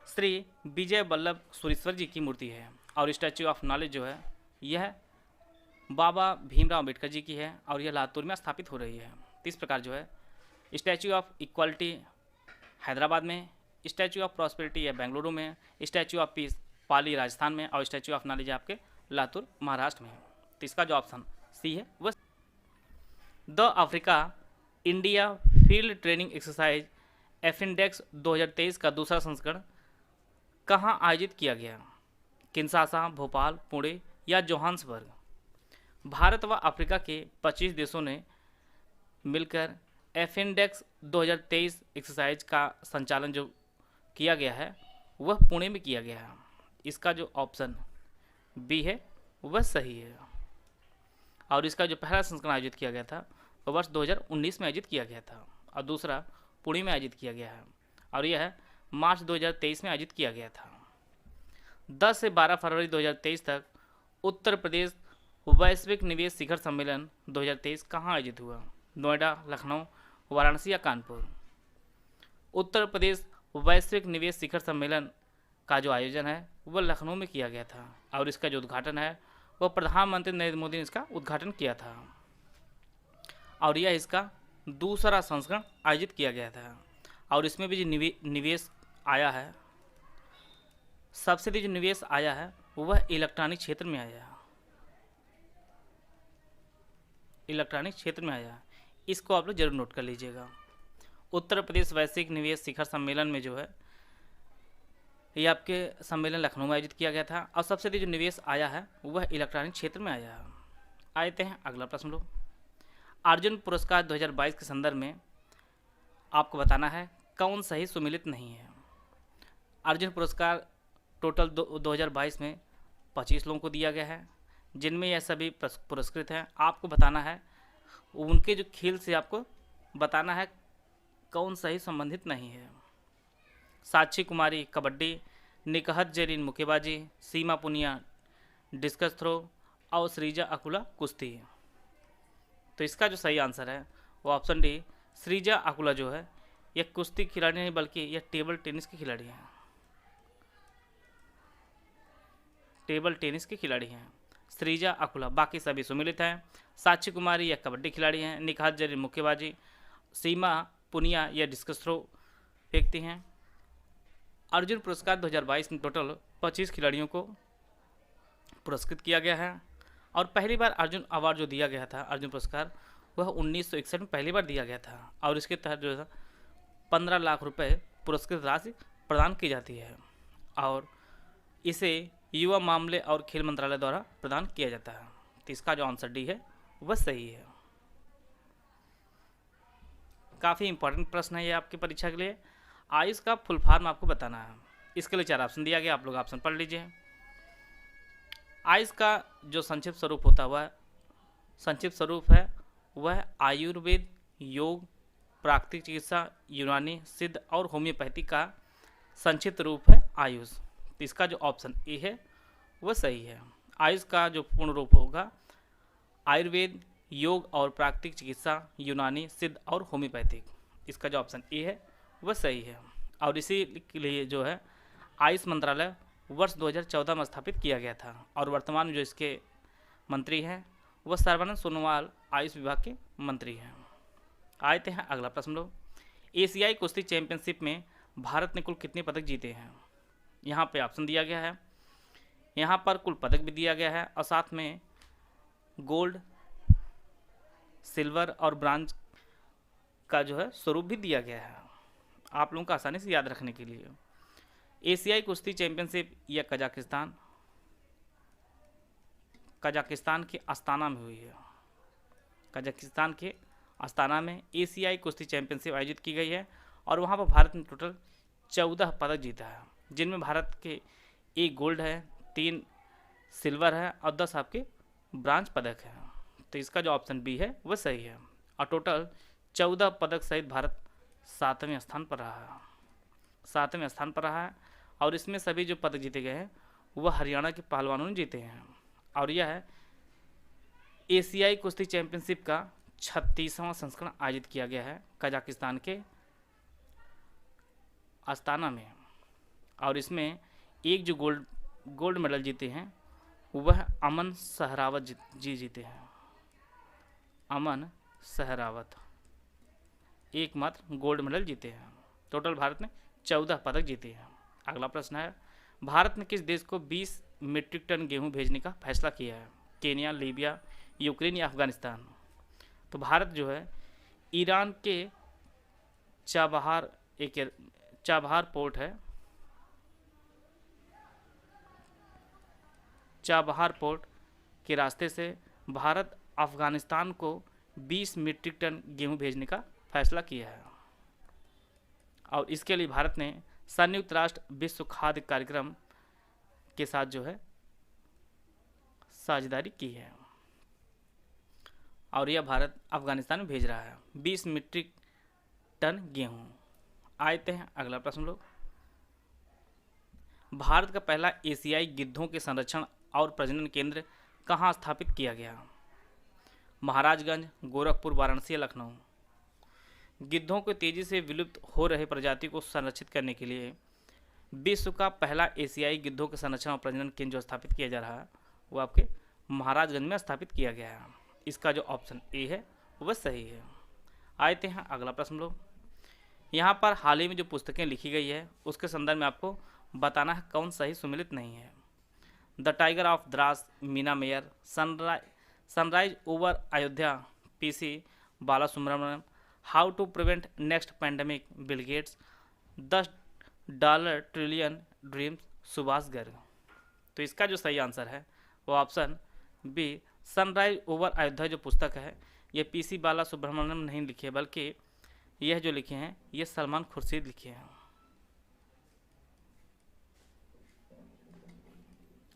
श्री विजय वल्लभ सुरेश्वर जी की मूर्ति है और स्टैच्यू ऑफ नॉलेज जो है यह बाबा भीमराव अम्बेडकर जी की है और यह लातूर में स्थापित हो रही है। तो इस प्रकार जो है स्टैच्यू ऑफ इक्वालिटी हैदराबाद में, स्टैच्यू ऑफ प्रॉस्पेरिटी है बेंगलुरु में, स्टैच्यू ऑफ पीस पाली राजस्थान में और स्टैच्यू ऑफ नॉलेज आपके लातूर महाराष्ट्र में है। तो इसका जो ऑप्शन सी है वह the Africa India field training exercise AFINDEX 2023 का दूसरा संस्करण कहाँ आयोजित किया गया, किन्शासा, भोपाल, पुणे या जोहान्सबर्ग। भारत व अफ्रीका के 25 देशों ने मिलकर एफिनडेक्स 2023 एक्सरसाइज का संचालन जो किया गया है वह पुणे में किया गया है। इसका जो ऑप्शन बी है वह सही है और इसका जो पहला संस्करण आयोजित किया गया था वह वर्ष 2019 में आयोजित किया गया था और दूसरा पुणे में आयोजित किया गया है और यह मार्च 2023 में आयोजित किया गया था। 10 से 12 फरवरी 2023 तक उत्तर प्रदेश वैश्विक निवेश शिखर सम्मेलन 2023 कहाँ आयोजित हुआ, नोएडा, लखनऊ, वाराणसी या कानपुर। उत्तर प्रदेश वैश्विक निवेश शिखर सम्मेलन का जो आयोजन है वह लखनऊ में किया गया था और इसका जो उद्घाटन है वह प्रधानमंत्री नरेंद्र मोदी ने इसका उद्घाटन किया था और यह इसका दूसरा संस्करण आयोजित किया गया था और इसमें भी जो निवेश आया है, सबसे अधिक जो निवेश आया है वह इलेक्ट्रॉनिक क्षेत्र में आया है, इलेक्ट्रॉनिक क्षेत्र में आया है। इसको आप लोग जरूर नोट कर लीजिएगा। उत्तर प्रदेश वैश्विक निवेश शिखर सम्मेलन में जो है ये आपके सम्मेलन लखनऊ में आयोजित किया गया था और सबसे अधिक जो निवेश आया है वह इलेक्ट्रॉनिक क्षेत्र में आया है। आते हैं अगला प्रश्न लोग। अर्जुन पुरस्कार 2022 के संदर्भ में आपको बताना है कौन सही सुमिलित नहीं है। अर्जुन पुरस्कार टोटल 2022 में 25 लोगों को दिया गया है जिनमें यह सभी पुरस्कृत हैं। आपको बताना है उनके जो खेल से आपको बताना है कौन सही संबंधित नहीं है। साक्षी कुमारी कबड्डी, निकहत जरीन मुक्केबाजी, सीमा पुनिया डिस्कस थ्रो और श्रीजा अकुला कुश्ती। तो इसका जो सही आंसर है वो ऑप्शन डी, श्रीजा अकुला जो है यह कुश्ती खिलाड़ी नहीं बल्कि यह टेबल टेनिस की खिलाड़ी हैं, टेबल टेनिस के खिलाड़ी हैं। श्रीजा अकुला, बाकी सभी सुमिलित हैं। साक्षी कुमारी यह कबड्डी खिलाड़ी हैं। निखात जरीन मुक्केबाजी। सीमा पुनिया यह डिस्कस थ्रो फेंकती हैं। अर्जुन पुरस्कार 2022 में टोटल 25 खिलाड़ियों को पुरस्कृत किया गया है और पहली बार अर्जुन अवार्ड जो दिया गया था, अर्जुन पुरस्कार, वह 1961 में पहली बार दिया गया था और इसके तहत जो है 15 लाख रुपए पुरस्कृत राशि प्रदान की जाती है और इसे युवा मामले और खेल मंत्रालय द्वारा प्रदान किया जाता है। तो इसका जो आंसर डी है वह सही है। काफ़ी इंपॉर्टेंट प्रश्न है ये आपकी परीक्षा के लिए। आयुष का फुल फॉर्म आपको बताना है। इसके लिए 4 ऑप्शन दिया गया, आप लोग ऑप्शन पढ़ लीजिए। आयुष का जो संक्षिप्त स्वरूप होता हुआ संक्षिप्त स्वरूप है वह आयुर्वेद, योग, प्राकृतिक चिकित्सा, यूनानी, सिद्ध और होम्योपैथी का संक्षिप्त रूप है आयुष। तो इसका जो ऑप्शन ए है वह सही है। आयुष का जो पूर्ण रूप होगा आयुर्वेद, योग और प्राकृतिक चिकित्सा, यूनानी, सिद्ध और होम्योपैथिक। इसका जो ऑप्शन ए है वह सही है और इसी के लिए जो है आयुष मंत्रालय वर्ष 2014 में स्थापित किया गया था और वर्तमान में जो इसके मंत्री हैं वह सर्बानंद सोनोवाल आयुष विभाग के मंत्री हैं। आते हैं अगला प्रश्न लोग। एशियाई कुश्ती चैंपियनशिप में भारत ने कुल कितने पदक जीते हैं? यहाँ पे ऑप्शन दिया गया है। यहाँ पर कुल पदक भी दिया गया है और साथ में गोल्ड, सिल्वर और ब्रॉन्ज का जो है स्वरूप भी दिया गया है आप लोगों को आसानी से याद रखने के लिए। एशियाई कुश्ती चैंपियनशिप यह कजाकिस्तान के अस्ताना में हुई है। कजाकिस्तान के अस्ताना में एशियाई कुश्ती चैंपियनशिप आयोजित की गई है और वहाँ पर भारत ने टोटल 14 पदक जीता है, जिनमें भारत के 1 गोल्ड है, 3 सिल्वर है और 10 आपके ब्रांज पदक है। तो इसका जो ऑप्शन बी है वह सही है और टोटल 14 पदक सहित भारत 7वें स्थान पर रहा है और इसमें सभी जो पदक जीते गए हैं वह हरियाणा के पहलवानों ने जीते हैं और यह है एशियाई कुश्ती चैंपियनशिप का 36वां संस्करण आयोजित किया गया है कजाकिस्तान के अस्ताना में और इसमें एक जो गोल्ड मेडल जीते हैं वह अमन सहरावत जी जीते हैं। अमन सहरावत एकमात्र गोल्ड मेडल जीते हैं। टोटल भारत ने 14 पदक जीते हैं। अगला प्रश्न है, भारत ने किस देश को 20 मीट्रिक टन गेहूं भेजने का फैसला किया है? केनिया, लीबिया, यूक्रेन या अफगानिस्तान? तो भारत जो है ईरान के चाबहार पोर्ट है, चाबहार पोर्ट के रास्ते से भारत अफगानिस्तान को 20 मीट्रिक टन गेहूं भेजने का फैसला किया है और इसके लिए भारत ने संयुक्त राष्ट्र विश्व खाद्य कार्यक्रम के साथ जो है साझेदारी की है और यह भारत अफगानिस्तान में भेज रहा है 20 मीट्रिक टन गेहूं। आते हैं अगला प्रश्न लोग। भारत का पहला एशियाई गिद्धों के संरक्षण और प्रजनन केंद्र कहाँ स्थापित किया गया? महाराजगंज, गोरखपुर, वाराणसी या लखनऊ? गिद्धों को तेजी से विलुप्त हो रहे प्रजाति को संरक्षित करने के लिए विश्व का पहला एशियाई गिद्धों के संरक्षण और प्रजनन केंद्र जो स्थापित किया जा रहा है वो आपके महाराजगंज में स्थापित किया गया है। इसका जो ऑप्शन ए है वह सही है। आते हैं अगला प्रश्न लोग। यहाँ पर हाल ही में जो पुस्तकें लिखी गई है उसके संदर्भ में आपको बताना है कौन सही सुमिलित नहीं है। The tiger of Dras, Meena Mayer, sunrise over Ayodhya, PC Balasubramaniam, how to prevent next pandemic, Bill Gates, $10 trillion dreams, Subhash Garg? तो इसका जो सही आंसर है वो option B sunrise over Ayodhya जो पुस्तक है ये पीसी बालासुब्रमण्यम नहीं लिखी है बल्कि यह जो लिखे हैं ये सलमान खुर्शीद लिखे हैं।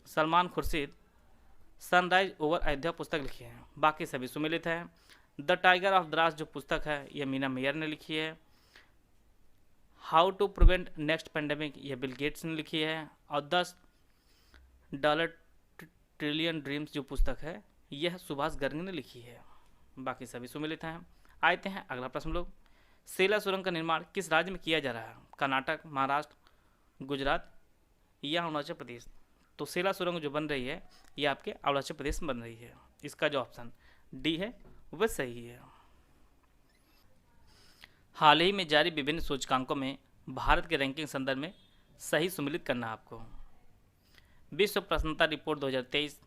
सलमान खुर्शीद सनराइज ओवर अयोध्या पुस्तक लिखी है, बाकी सभी सुमिलित हैं। द टाइगर ऑफ द्रास जो पुस्तक है यह मीना मेयर ने लिखी है। How to prevent next pandemic यह बिल गेट्स ने लिखी है और $10 ट्रिलियन ड्रीम्स जो पुस्तक है यह सुभाष गर्ग ने लिखी है, बाकी सभी सुमिलित हैं। आते हैं अगला प्रश्न लोग। सेला सुरंग का निर्माण किस राज्य में किया जा रहा है? कर्नाटक, महाराष्ट्र, गुजरात या अरुणाचल प्रदेश? तो सेला सुरंग जो बन रही है ये आपके अरुणाचल प्रदेश में बन रही है। इसका जो ऑप्शन डी है वह सही है। हाल ही में जारी विभिन्न सूचकांकों में भारत के रैंकिंग संदर्भ में सही सम्मिलित करना आपको। विश्व प्रसन्नता रिपोर्ट 2023,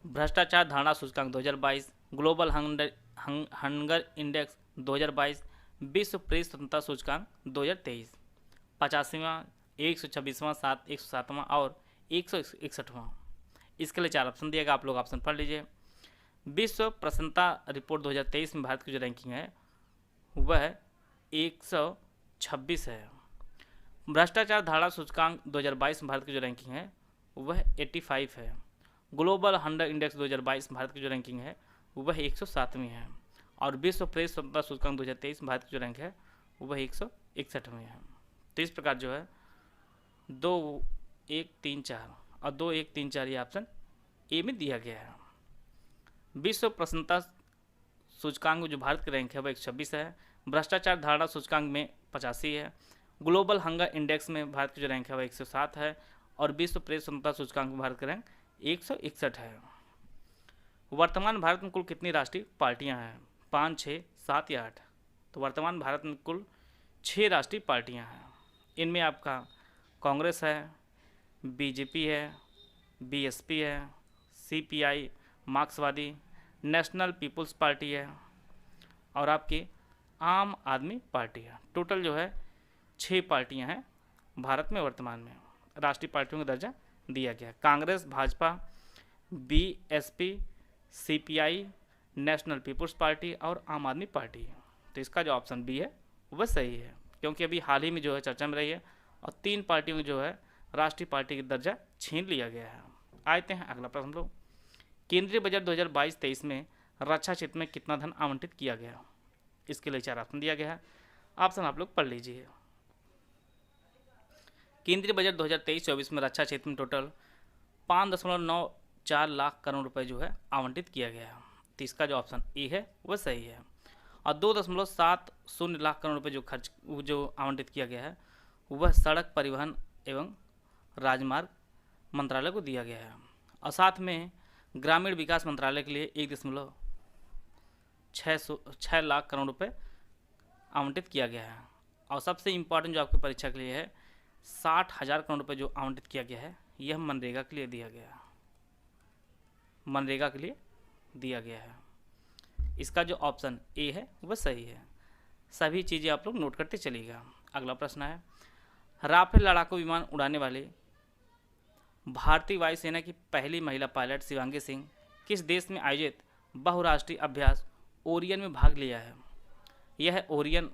भ्रष्टाचार धारणा सूचकांक 2022, ग्लोबल हंगर इंडेक्स 2022, विश्व प्रेस स्वतंत्रता सूचकांक 2023, 85वां, 126वां, 107वां और 161वां। इसके लिए 4 ऑप्शन दिएगा, आप लोग ऑप्शन पढ़ लीजिए। विश्व प्रसन्नता रिपोर्ट 2023 में भारत की जो रैंकिंग है वह 126 है। भ्रष्टाचार धारणा सूचकांक 2022 में भारत की जो रैंकिंग है वह 85 है। ग्लोबल हंगर इंडेक्स 2022 में भारत की जो रैंकिंग है वह 107वीं है। और विश्व प्रेस स्वतंत्रता सूचकांक 2023 में भारत की जो रैंक है वह 161वीं है। तो इस प्रकार जो है 2, 1, 3, 4 और 2, 1, 3, 4 ये ऑप्शन ए में दिया गया है। विश्व प्रसन्नता सूचकांक में जो भारत की रैंक है वह 126 है। भ्रष्टाचार धारणा सूचकांक में 85 है। ग्लोबल हंगर इंडेक्स में भारत की जो रैंक है वह 107 है। और विश्व प्रेस स्वतंत्रता सूचकांक में भारत की रैंक 161 है। वर्तमान भारत में कुल कितनी राष्ट्रीय पार्टियां हैं? 5, 6, 7 या 8? तो वर्तमान भारत में कुल 6 राष्ट्रीय पार्टियां हैं। इनमें आपका कांग्रेस है, बीजेपी है, बीएसपी है, सीपीआई मार्क्सवादी, नेशनल पीपुल्स पार्टी है और आपकी आम आदमी पार्टी है। टोटल जो है 6 पार्टियां हैं भारत में वर्तमान में, राष्ट्रीय पार्टियों का दर्जा दिया गया। Congress, Bhajpa, BSP, CPI, National People's Party और आम आदमी पार्टी। तो इसका जो ऑप्शन बी है वह सही है, क्योंकि अभी हाल ही में जो है चर्चा में रही है और 3 पार्टियों को जो है राष्ट्रीय पार्टी का दर्जा छीन लिया गया है। आते हैं अगला प्रश्न लोग। केंद्रीय बजट 2022-23 में रक्षा क्षेत्र में कितना धन आवंटित किया गया? इसके लिए 4 ऑप्शन दिया गया है, ऑप्शन आप लोग पढ़ लीजिए। केंद्रीय बजट 2023-24 में रक्षा क्षेत्र में टोटल 5.94 लाख करोड़ रुपए जो है आवंटित किया गया है। तो इसका जो ऑप्शन ए है वह सही है। और 2.70 लाख करोड़ रुपए जो आवंटित किया गया है वह सड़क परिवहन एवं राजमार्ग मंत्रालय को दिया गया है। और साथ में ग्रामीण विकास मंत्रालय के लिए 1.6 लाख करोड़ रुपए आवंटित किया गया है। और सबसे इम्पोर्टेंट जो आपकी परीक्षा के लिए है 60,000 करोड़ रुपए जो आवंटित किया गया है यह मनरेगा के लिए दिया गया है, मनरेगा के लिए दिया गया है। इसका जो ऑप्शन ए है वह सही है। सभी चीज़ें आप लोग नोट करते चलिएगा। अगला प्रश्न है, राफेल लड़ाकू विमान उड़ाने वाले भारतीय वायुसेना की पहली महिला पायलट शिवांगी सिंह किस देश में आयोजित बहुराष्ट्रीय अभ्यास ओरियन में भाग लिया है? यह ओरियन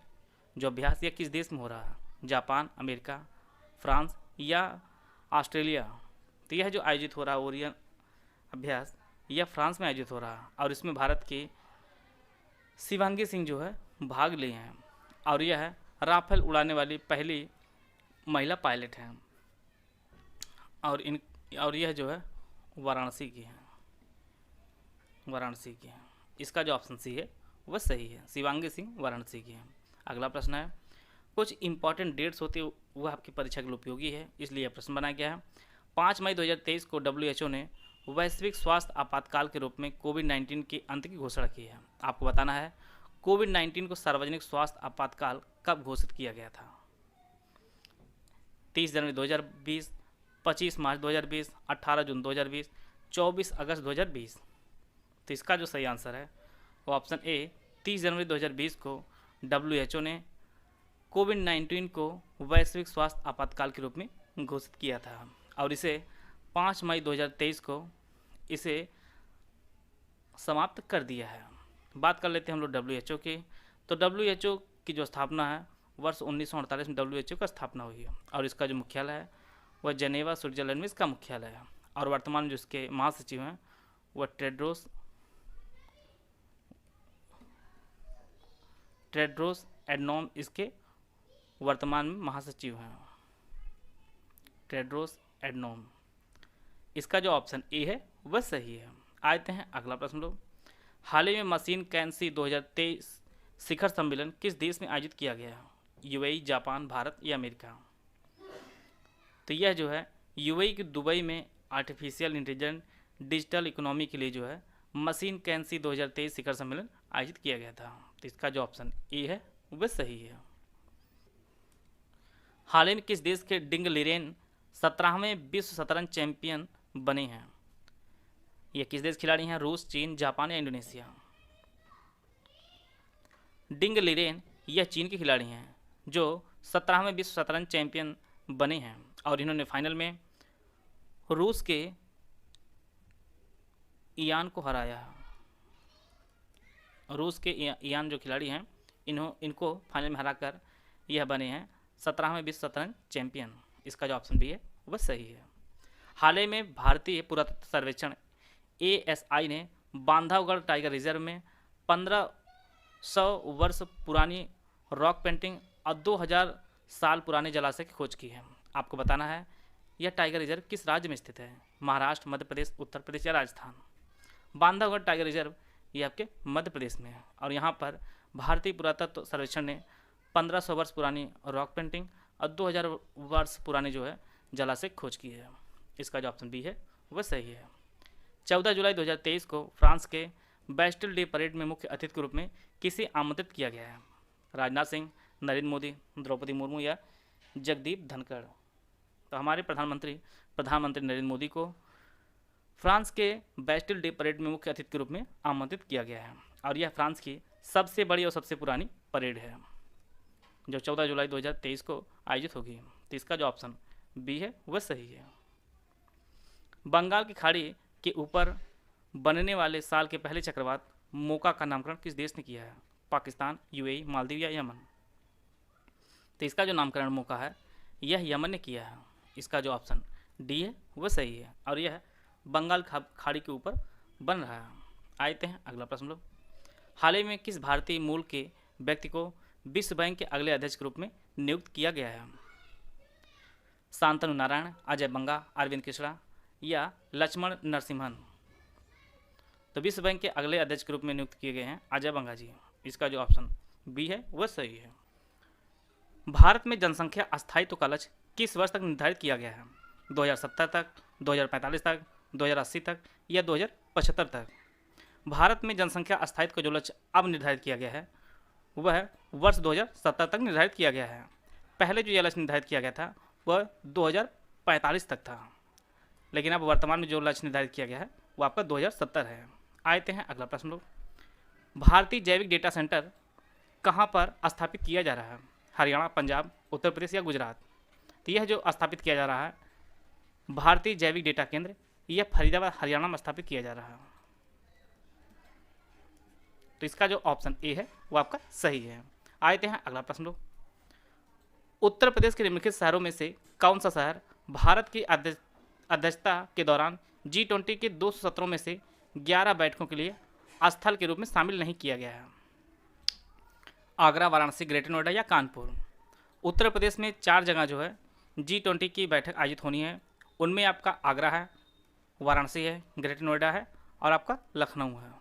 जो अभ्यास यह किस देश में हो रहा है? जापान, अमेरिका, फ्रांस या ऑस्ट्रेलिया? तो यह जो आयोजित हो रहा है ओरियन अभ्यास यह फ्रांस में आयोजित हो रहा है और इसमें भारत की शिवांगी सिंह जो है भाग लिए हैं और यह राफेल उड़ाने वाली पहली महिला पायलट हैं और यह जो है वाराणसी की है, वाराणसी की है। इसका जो ऑप्शन सी है वह सही है, शिवांगी सिंह वाराणसी की है। अगला प्रश्न है, कुछ इंपॉर्टेंट डेट्स होती है वह आपकी परीक्षा के लिए उपयोगी है, इसलिए यह प्रश्न बनाया गया है। 5 मई 2023 को WHO ने वैश्विक स्वास्थ्य आपातकाल के रूप में कोविड-19 के अंत की घोषणा की है। आपको बताना है कोविड-19 को सार्वजनिक स्वास्थ्य आपातकाल कब घोषित किया गया था? 30 जनवरी 2020, 25 मार्च 2020, 18 जून 2020, 24 अगस्त 2020। तो इसका जो सही आंसर है वो ऑप्शन ए 30 जनवरी 2020 को WHO ने कोविड-19 को वैश्विक स्वास्थ्य आपातकाल के रूप में घोषित किया था और इसे 5 मई 2023 को इसे समाप्त कर दिया है। बात कर लेते हैं हम लोग WHO की। तो WHO की जो स्थापना है वर्ष 1948 में WHO का स्थापना हुई है और इसका जो मुख्यालय है वह जेनेवा स्विट्जरलैंड में इसका मुख्यालय है और वर्तमान में जो इसके महासचिव हैं वह टेड्रोस एडनॉम इसके वर्तमान में महासचिव हैं, टेड्रोस एडनॉम। इसका जो ऑप्शन ए है वह सही है। आते हैं अगला प्रश्न लोग। हाल ही में मशीन कैंसी 2023 शिखर सम्मेलन किस देश में आयोजित किया गया? UAE, जापान, भारत या अमेरिका? तो यह जो है UAE की दुबई में आर्टिफिशियल इंटेलिजेंस डिजिटल इकोनॉमी के लिए जो है मशीन कैंसी 2023 शिखर सम्मेलन आयोजित किया गया था। तो इसका जो ऑप्शन ए है वह सही है। हाल ही में किस देश के डिंग लिरेन 17वें विश्व शतरंज चैंपियन बने हैं? ये किस देश खिलाड़ी हैं? रूस, चीन, जापान या इंडोनेशिया? डिंग लिरेन यह चीन के खिलाड़ी हैं जो 17वें विश्व शतरंज चैंपियन बने हैं और इन्होंने फाइनल में रूस के इयान को हराया। रूस के इयान जो खिलाड़ी हैं इनको फाइनल में हराकर यह बने हैं 17वें विश्व शतरंज चैंपियन। इसका जो ऑप्शन बी है वह सही है। हाल ही में भारतीय पुरातत्व सर्वेक्षण ASI ने बांधवगढ़ टाइगर रिजर्व में 1500 वर्ष पुरानी रॉक पेंटिंग और 2000 साल पुराने जलाशय की खोज की है। आपको बताना है यह टाइगर रिजर्व किस राज्य में स्थित है? महाराष्ट्र, मध्य प्रदेश, उत्तर प्रदेश या राजस्थान? बांधवगढ़ टाइगर रिजर्व ये आपके मध्य प्रदेश में है और यहाँ पर भारतीय पुरातत्व सर्वेक्षण ने 1500 वर्ष पुरानी रॉक पेंटिंग और 2000 वर्ष पुराने जो है जलाशय खोज की है। इसका जो ऑप्शन बी है वह सही है। 14 जुलाई 2023 को फ्रांस के बैस्टिल डे परेड में मुख्य अतिथि के रूप में किसे आमंत्रित किया गया है? राजनाथ सिंह, नरेंद्र मोदी, द्रौपदी मुर्मू या जगदीप धनखड़? तो हमारे प्रधानमंत्री नरेंद्र मोदी को फ्रांस के बैस्टिल डे परेड में मुख्य अतिथि के रूप में आमंत्रित किया गया है और यह फ्रांस की सबसे बड़ी और सबसे पुरानी परेड है जो 14 जुलाई 2023 को आयोजित होगी। तो इसका जो ऑप्शन बी है वह सही है। बंगाल की खाड़ी के ऊपर बनने वाले साल के पहले चक्रवात मोका का नामकरण किस देश ने किया है? पाकिस्तान, UAE, मालदीव या यमन? तो इसका जो नामकरण मोका है यह यमन ने किया है। इसका जो ऑप्शन डी है वह सही है और यह बंगाल खाड़ी के ऊपर बन रहा है। आते हैं अगला प्रश्न लोग। हाल ही में किस भारतीय मूल के व्यक्ति को विश्व बैंक के अगले अध्यक्ष के रूप में नियुक्त किया गया है? शांतनु नारायण, अजय बंगा, अरविंद कृष्णा या लक्ष्मण नरसिम्हन? तो विश्व बैंक के अगले अध्यक्ष के रूप में नियुक्त किए गए हैं अजय बंगा जी। इसका जो ऑप्शन बी है वह सही है। भारत में जनसंख्या स्थायित्व का लक्ष्य किस वर्ष तक निर्धारित किया गया है? 2070 तक, 2045 तक, 2080 तक या 2075 तक? भारत में जनसंख्या स्थायित्व का जो लक्ष्य अब निर्धारित किया गया है वह वर्ष 2070 तक निर्धारित किया गया है। पहले जो यह लक्ष्य निर्धारित किया गया था वह 2045 तक था, लेकिन अब वर्तमान में जो लक्ष्य निर्धारित किया गया है वो आपका 2070 है। आते हैं अगला प्रश्न लोग। भारतीय जैविक डेटा सेंटर कहाँ पर स्थापित किया जा रहा है? हरियाणा, पंजाब, उत्तर प्रदेश या गुजरात? तो यह जो स्थापित किया जा रहा है भारतीय जैविक डेटा केंद्र यह फरीदाबाद, हरियाणा में स्थापित किया जा रहा है। तो इसका जो ऑप्शन ए है वो आपका सही है। आते हैं अगला प्रश्न लोग। उत्तर प्रदेश के निम्नलिखित शहरों में से कौन सा शहर भारत की अध्यक्षता के दौरान G20 के 200 सत्रों में से 11 बैठकों के लिए स्थल के रूप में शामिल नहीं किया गया है? आगरा, वाराणसी, ग्रेटर नोएडा या कानपुर? उत्तर प्रदेश में 4 जगह जो है G20 की बैठक आयोजित होनी है। उनमें आपका आगरा है, वाराणसी है, ग्रेटर नोएडा है और आपका लखनऊ है।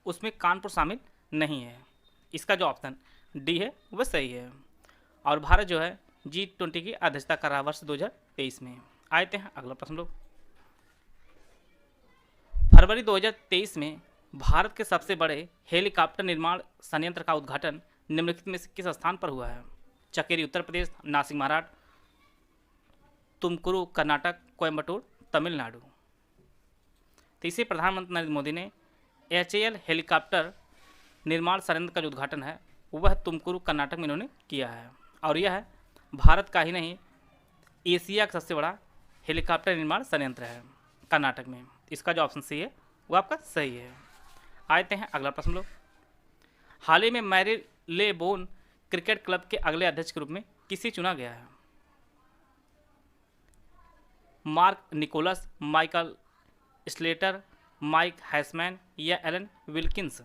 उसमें कानपुर शामिल नहीं है। इसका जो ऑप्शन डी है वह सही है और भारत जो है G20 की अध्यक्षता कर रहा है वर्ष 2023 में। आते हैं अगला प्रश्न लोग। फरवरी 2023 में भारत के सबसे बड़े हेलीकॉप्टर निर्माण संयंत्र का उद्घाटन निम्नलिखित में से किस स्थान पर हुआ है? चकेरी उत्तर प्रदेश, नासिक महाराष्ट्र, तुमकुरु कर्नाटक, कोयम्बटूर तमिलनाडु? तो इसे प्रधानमंत्री नरेंद्र मोदी ने HAL हेलीकॉप्टर निर्माण संयंत्र का जो उद्घाटन है वह तुमकुरु कर्नाटक में इन्होंने किया है और यह भारत का ही नहीं एशिया का सबसे बड़ा हेलीकॉप्टर निर्माण संयंत्र है कर्नाटक में। इसका जो ऑप्शन सी है वो आपका सही है। आते हैं अगला प्रश्न लोग। हाल ही में मैरीलेबोन क्रिकेट क्लब के अगले अध्यक्ष के रूप में किसे चुना गया है? Mark Nicholls, Michael Slater, Mike Hesson या एलन विल्किंस?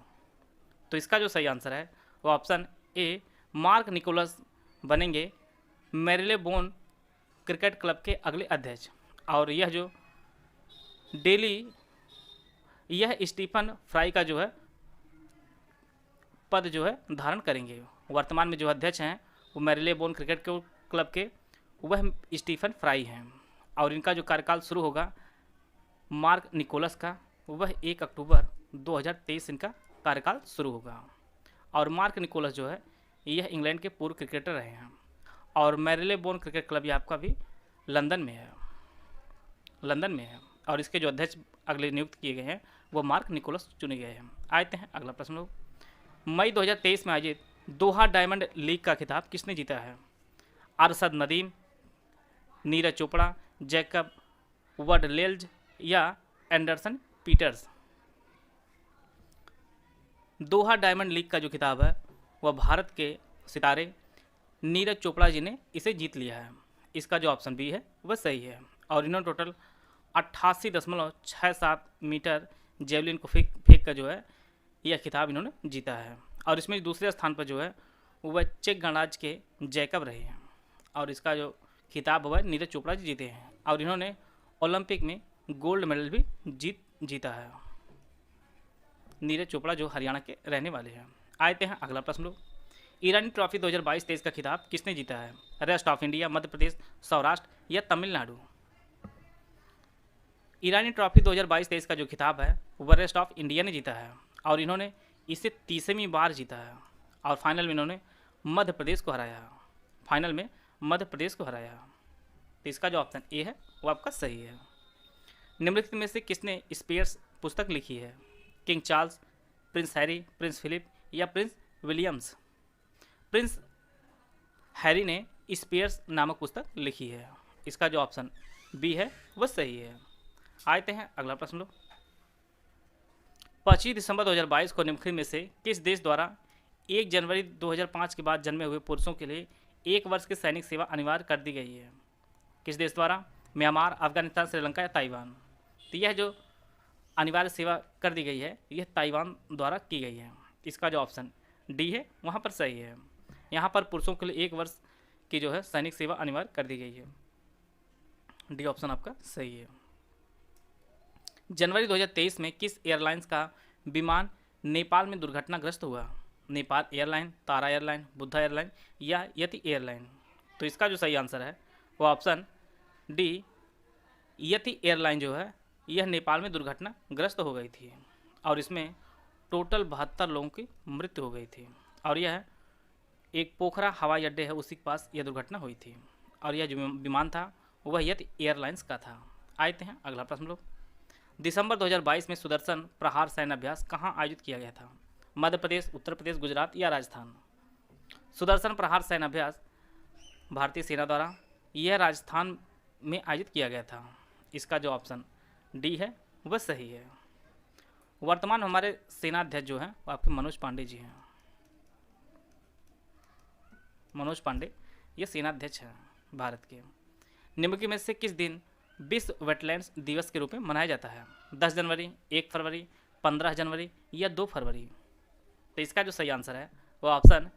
तो इसका जो सही आंसर है वो ऑप्शन ए मार्क निकोलस बनेंगे मैरीलेबोन क्रिकेट क्लब के अगले अध्यक्ष और यह जो यह स्टीफन फ्राई का जो है पद जो है धारण करेंगे। वर्तमान में जो अध्यक्ष हैं वो मैरीलेबोन क्रिकेट क्लब के वह स्टीफन फ्राई हैं और इनका जो कार्यकाल शुरू होगा मार्क निकोलस का, वह 1 अक्टूबर 2023 इनका कार्यकाल शुरू होगा। और मार्क निकोलस जो है यह इंग्लैंड के पूर्व क्रिकेटर रहे हैं और मैरिलेबोन क्रिकेट क्लब ये आपका भी लंदन में है और इसके जो अध्यक्ष अगले नियुक्त किए गए हैं वो मार्क निकोलस चुने गए हैं। आते हैं अगला प्रश्न लोग। मई 2023 में आयोजित दोहा डायमंड लीग का खिताब किसने जीता है? अरशद नदीम, नीरज चोपड़ा, जैकब वडलेल्ज या एंडरसन पीटर्स? दोहा डायमंड लीग का जो खिताब है वह भारत के सितारे नीरज चोपड़ा जी ने इसे जीत लिया है। इसका जो ऑप्शन बी है वह सही है और इन्होंने टोटल 88.67 मीटर जेवलिन को फेंक कर जो है यह खिताब इन्होंने जीता है। और इसमें दूसरे स्थान पर जो है वह चेक गणराज्य के जैकब रहे हैं और इसका जो खिताब वह नीरज चोपड़ा जी जीते हैं और इन्होंने ओलंपिक में गोल्ड मेडल भी जीता है। नीरज चोपड़ा जो हरियाणा के रहने वाले हैं। आते हैं अगला प्रश्न लोग। ईरानी ट्रॉफी 2022-23 का खिताब किसने जीता है? Rest of India, Madhya Pradesh, Saurashtra या तमिलनाडु? ईरानी ट्रॉफी 2022-23 का जो खिताब है वह रेस्ट ऑफ इंडिया ने जीता है और इन्होंने इसे 30वीं बार जीता है और फाइनल में इन्होंने मध्य प्रदेश को हराया। तो इसका जो ऑप्शन ए है वो आपका सही है। निम्नलिखित में से किसने स्पियर्स पुस्तक लिखी है? King Charles, Prince Harry, Prince Philip या प्रिंस विलियम्स? प्रिंस हैरी ने स्पियर्स नामक पुस्तक लिखी है। इसका जो ऑप्शन बी है वह सही है। आते हैं अगला प्रश्न लो। 25 दिसंबर 2022 को निम्नलिखित में से किस देश द्वारा 1 जनवरी 2005 के बाद जन्मे हुए पुरुषों के लिए 1 वर्ष की सैनिक सेवा अनिवार्य कर दी गई है? किस देश द्वारा? म्यांमार, अफगानिस्तान, श्रीलंका या ताइवान? तो यह जो अनिवार्य सेवा कर दी गई है यह ताइवान द्वारा की गई है। इसका जो ऑप्शन डी है वहाँ पर सही है। यहाँ पर पुरुषों के लिए 1 वर्ष की जो है सैनिक सेवा अनिवार्य कर दी गई है। डी ऑप्शन आपका सही है। जनवरी 2023 में किस एयरलाइंस का विमान नेपाल में दुर्घटनाग्रस्त हुआ? नेपाल एयरलाइन, तारा एयरलाइन, बुद्धा एयरलाइन या यति एयरलाइन? तो इसका जो सही आंसर है वो ऑप्शन डी यति एयरलाइन जो है यह नेपाल में दुर्घटनाग्रस्त हो गई थी और इसमें टोटल 72 लोगों की मृत्यु हो गई थी और यह एक पोखरा हवाई अड्डे है उसी के पास यह दुर्घटना हुई थी और यह जो विमान था वह यति एयरलाइंस का था। आते हैं अगला प्रश्न लोग। दिसंबर 2022 में सुदर्शन प्रहार सैन्य अभ्यास कहाँ आयोजित किया गया था? मध्य प्रदेश, उत्तर प्रदेश, गुजरात या राजस्थान? सुदर्शन प्रहार सैन्य अभ्यास भारतीय सेना द्वारा यह राजस्थान में आयोजित किया गया था। इसका जो ऑप्शन डी है वह सही है। वर्तमान हमारे सेनाध्यक्ष जो हैं वो आपके मनोज पांडे जी हैं। मनोज पांडे ये सेनाध्यक्ष हैं भारत के। निम्नलिखित में से किस दिन विश्व वेटलैंड्स दिवस के रूप में मनाया जाता है? 10 जनवरी, 1 फरवरी, 15 जनवरी या 2 फरवरी? तो इसका जो सही आंसर है वो ऑप्शन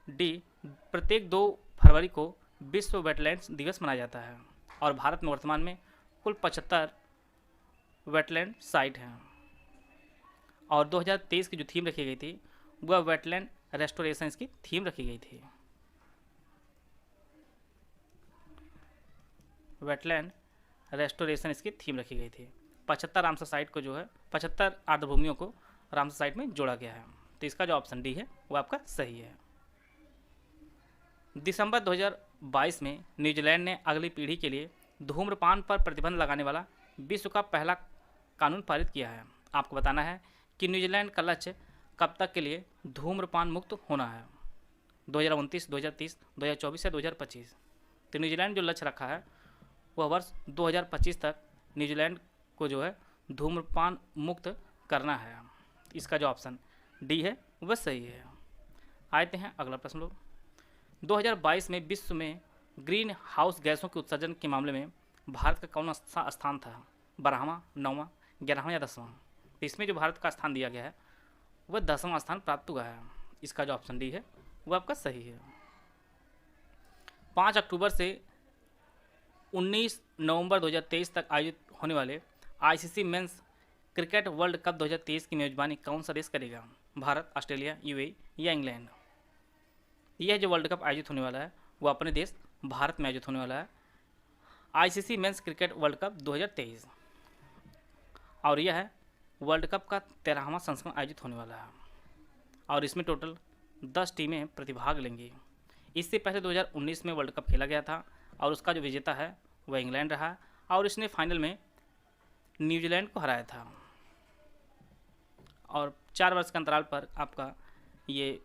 डी प्रत्येक 2 फरवरी को विश्व वेटलैंड्स दिवस मनाया जाता है और भारत में वर्तमान में कुल 75 वेटलैंड साइट हैं और 2023 की जो थीम रखी गई थी वह वेटलैंड रेस्टोरेशन इसकी थीम रखी गई थी। वेटलैंड रेस्टोरेशन इसकी थीम रखी गई थी। 75 रामसर साइट को जो है 75 आर्द्रभूमियों को रामसर साइट में जोड़ा गया है। तो इसका जो ऑप्शन डी है वो आपका सही है। दिसंबर 2022 में न्यूजीलैंड ने अगली पीढ़ी के लिए धूम्रपान पर प्रतिबंध लगाने वाला विश्व का पहला कानून पारित किया है। आपको बताना है कि न्यूजीलैंड का लक्ष्य कब तक के लिए धूम्रपान मुक्त होना है? 2029, 2030, 2024 या 2025? तो न्यूजीलैंड जो लक्ष्य रखा है वह वर्ष 2025 तक न्यूजीलैंड को जो है धूम्रपान मुक्त करना है। इसका जो ऑप्शन डी है वह सही है। आते हैं अगला प्रश्न लोग। 2022 में विश्व में ग्रीन हाउस गैसों के उत्सर्जन के मामले में भारत का कौन सा स्थान था? 12वां, 9वां, 11वां या 10वां? तो इसमें जो भारत का स्थान दिया गया है वह 10वां स्थान प्राप्त हुआ है। इसका जो ऑप्शन डी है वह आपका सही है। 5 अक्टूबर से 19 नवंबर 2023 तक आयोजित होने वाले ICC men's cricket world cup 2023 की मेजबानी कौन सा देश करेगा? भारत, ऑस्ट्रेलिया, यूएई या इंग्लैंड? यह जो वर्ल्ड कप आयोजित होने वाला है वो अपने देश भारत में आयोजित होने वाला है ICC men's cricket world cup 2023 और यह है वर्ल्ड कप का 13वां संस्करण आयोजित होने वाला है और इसमें टोटल 10 टीमें प्रतिभाग लेंगी। इससे पहले 2019 में वर्ल्ड कप खेला गया था और उसका जो विजेता है वह इंग्लैंड रहा और इसने फाइनल में न्यूजीलैंड को हराया था और 4 वर्ष के अंतराल पर आपका ये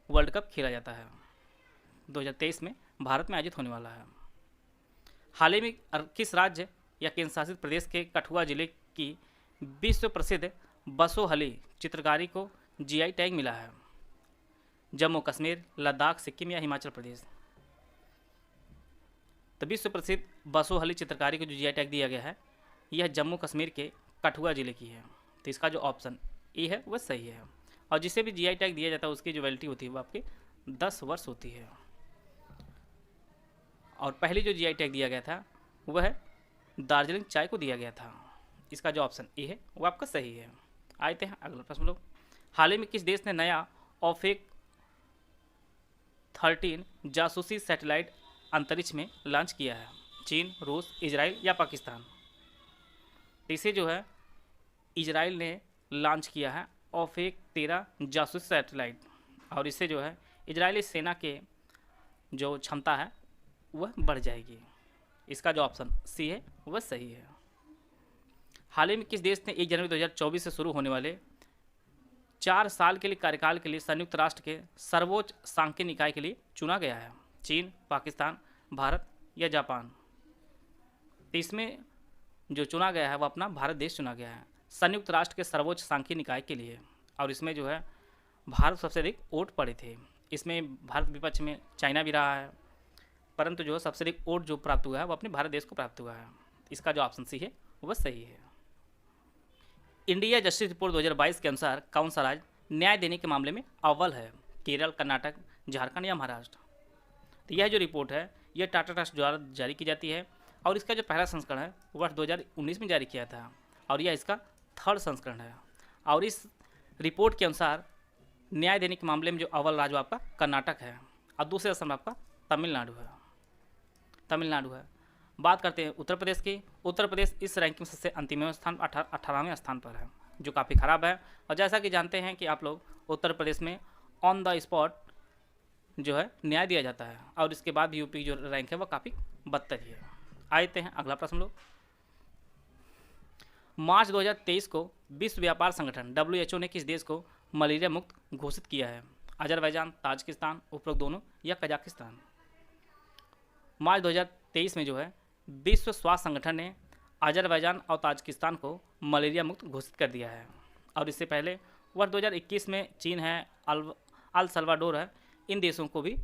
वर्ल्ड कप खेला जाता है। 2023 में भारत में आयोजित होने वाला है। हाल ही में किस राज्य या केंद्र शासित प्रदेश के कठुआ जिले की विश्व प्रसिद्ध बसोहली चित्रकारी को जीआई टैग मिला है? जम्मू कश्मीर, लद्दाख, सिक्किम या हिमाचल प्रदेश? तो विश्व प्रसिद्ध बसोहली चित्रकारी को जो जीआई टैग दिया गया है यह जम्मू कश्मीर के कठुआ जिले की है। तो इसका जो ऑप्शन ए है वह सही है और जिसे भी जीआई टैग दिया जाता है उसकी जो वैलिडिटी होती है वो आपके 10 वर्ष होती है। और पहले जो जीआई टैग दिया गया था वह है दार्जिलिंग चाय को दिया गया था। इसका जो ऑप्शन ए है वो आपका सही है। आते हैं अगला प्रश्न लोग। हाल ही में किस देश ने नया ऑफेक 13 जासूसी सैटेलाइट अंतरिक्ष में लॉन्च किया है? चीन, रूस, इजराइल या पाकिस्तान? इसे जो है इजराइल ने लॉन्च किया है ऑफेक 13 जासूसी सैटेलाइट और इससे जो है इजरायली सेना के जो क्षमता है वह बढ़ जाएगी। इसका जो ऑप्शन सी है वह सही है। हाल ही में किस देश ने 1 जनवरी 2024 से शुरू होने वाले 4 साल के लिए कार्यकाल के लिए संयुक्त राष्ट्र के सर्वोच्च सांख्यिक निकाय के लिए चुना गया है? चीन, पाकिस्तान, भारत या जापान? तो इसमें जो चुना गया है वह अपना भारत देश चुना गया है संयुक्त राष्ट्र के सर्वोच्च सांख्यिक निकाय के लिए और इसमें जो है भारत सबसे अधिक वोट पड़े थे। इसमें भारत विपक्ष में चाइना भी रहा है परंतु जो सबसे अधिक वोट जो प्राप्त हुआ है वो अपने भारत देश को प्राप्त हुआ है। इसका जो ऑप्शन सी है वह सही है। इंडिया जस्टिस रिपोर्ट 2022 के अनुसार कौन सा राज्य न्याय देने के मामले में अव्वल है? केरल, कर्नाटक, झारखंड या महाराष्ट्र? तो यह जो रिपोर्ट है यह टाटा ट्रस्ट द्वारा जारी की जाती है और इसका जो पहला संस्करण है वर्ष 2019 में जारी किया था और यह इसका 3rd संस्करण है और इस रिपोर्ट के अनुसार न्याय देने के मामले में जो अव्वल राज्य आपका कर्नाटक है और दूसरे स्थान आपका तमिलनाडु है। बात करते हैं उत्तर प्रदेश की। उत्तर प्रदेश इस रैंकिंग में सबसे अंतिमवें स्थान 18वें स्थान पर है जो काफ़ी ख़राब है और जैसा कि जानते हैं कि आप लोग उत्तर प्रदेश में ऑन द स्पॉट जो है न्याय दिया जाता है और इसके बाद यूपी की जो रैंक है वह काफ़ी बदतर ही है। आते हैं अगला प्रश्न लोग। मार्च 2023 को विश्व व्यापार संगठन WHO ने किस देश को मलेरिया मुक्त घोषित किया है? अजरबैजान, ताजिकिस्तान, उपरोक्त दोनों या कजाकिस्तान? मार्च 2023 में जो है विश्व स्वास्थ्य संगठन ने अजरबैजान और ताजिकिस्तान को मलेरिया मुक्त घोषित कर दिया है और इससे पहले वर्ष 2021 में चीन है, अल सल्वाडोर है, इन देशों को भी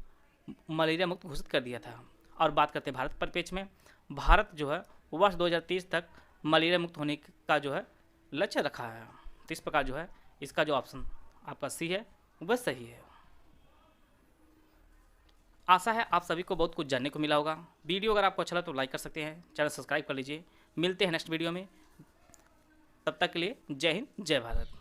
मलेरिया मुक्त घोषित कर दिया था। और बात करते हैं भारत परिप्रेक्ष्य में, भारत जो है वर्ष 2030 तक मलेरिया मुक्त होने का जो है लक्ष्य रखा है। तो इस प्रकार जो है इसका जो ऑप्शन आपका सी है वह सही है। आशा है आप सभी को बहुत कुछ जानने को मिला होगा। वीडियो अगर आपको अच्छा लगा तो लाइक कर सकते हैं, चैनल सब्सक्राइब कर लीजिए। मिलते हैं नेक्स्ट वीडियो में, तब तक के लिए जय हिंद, जय भारत।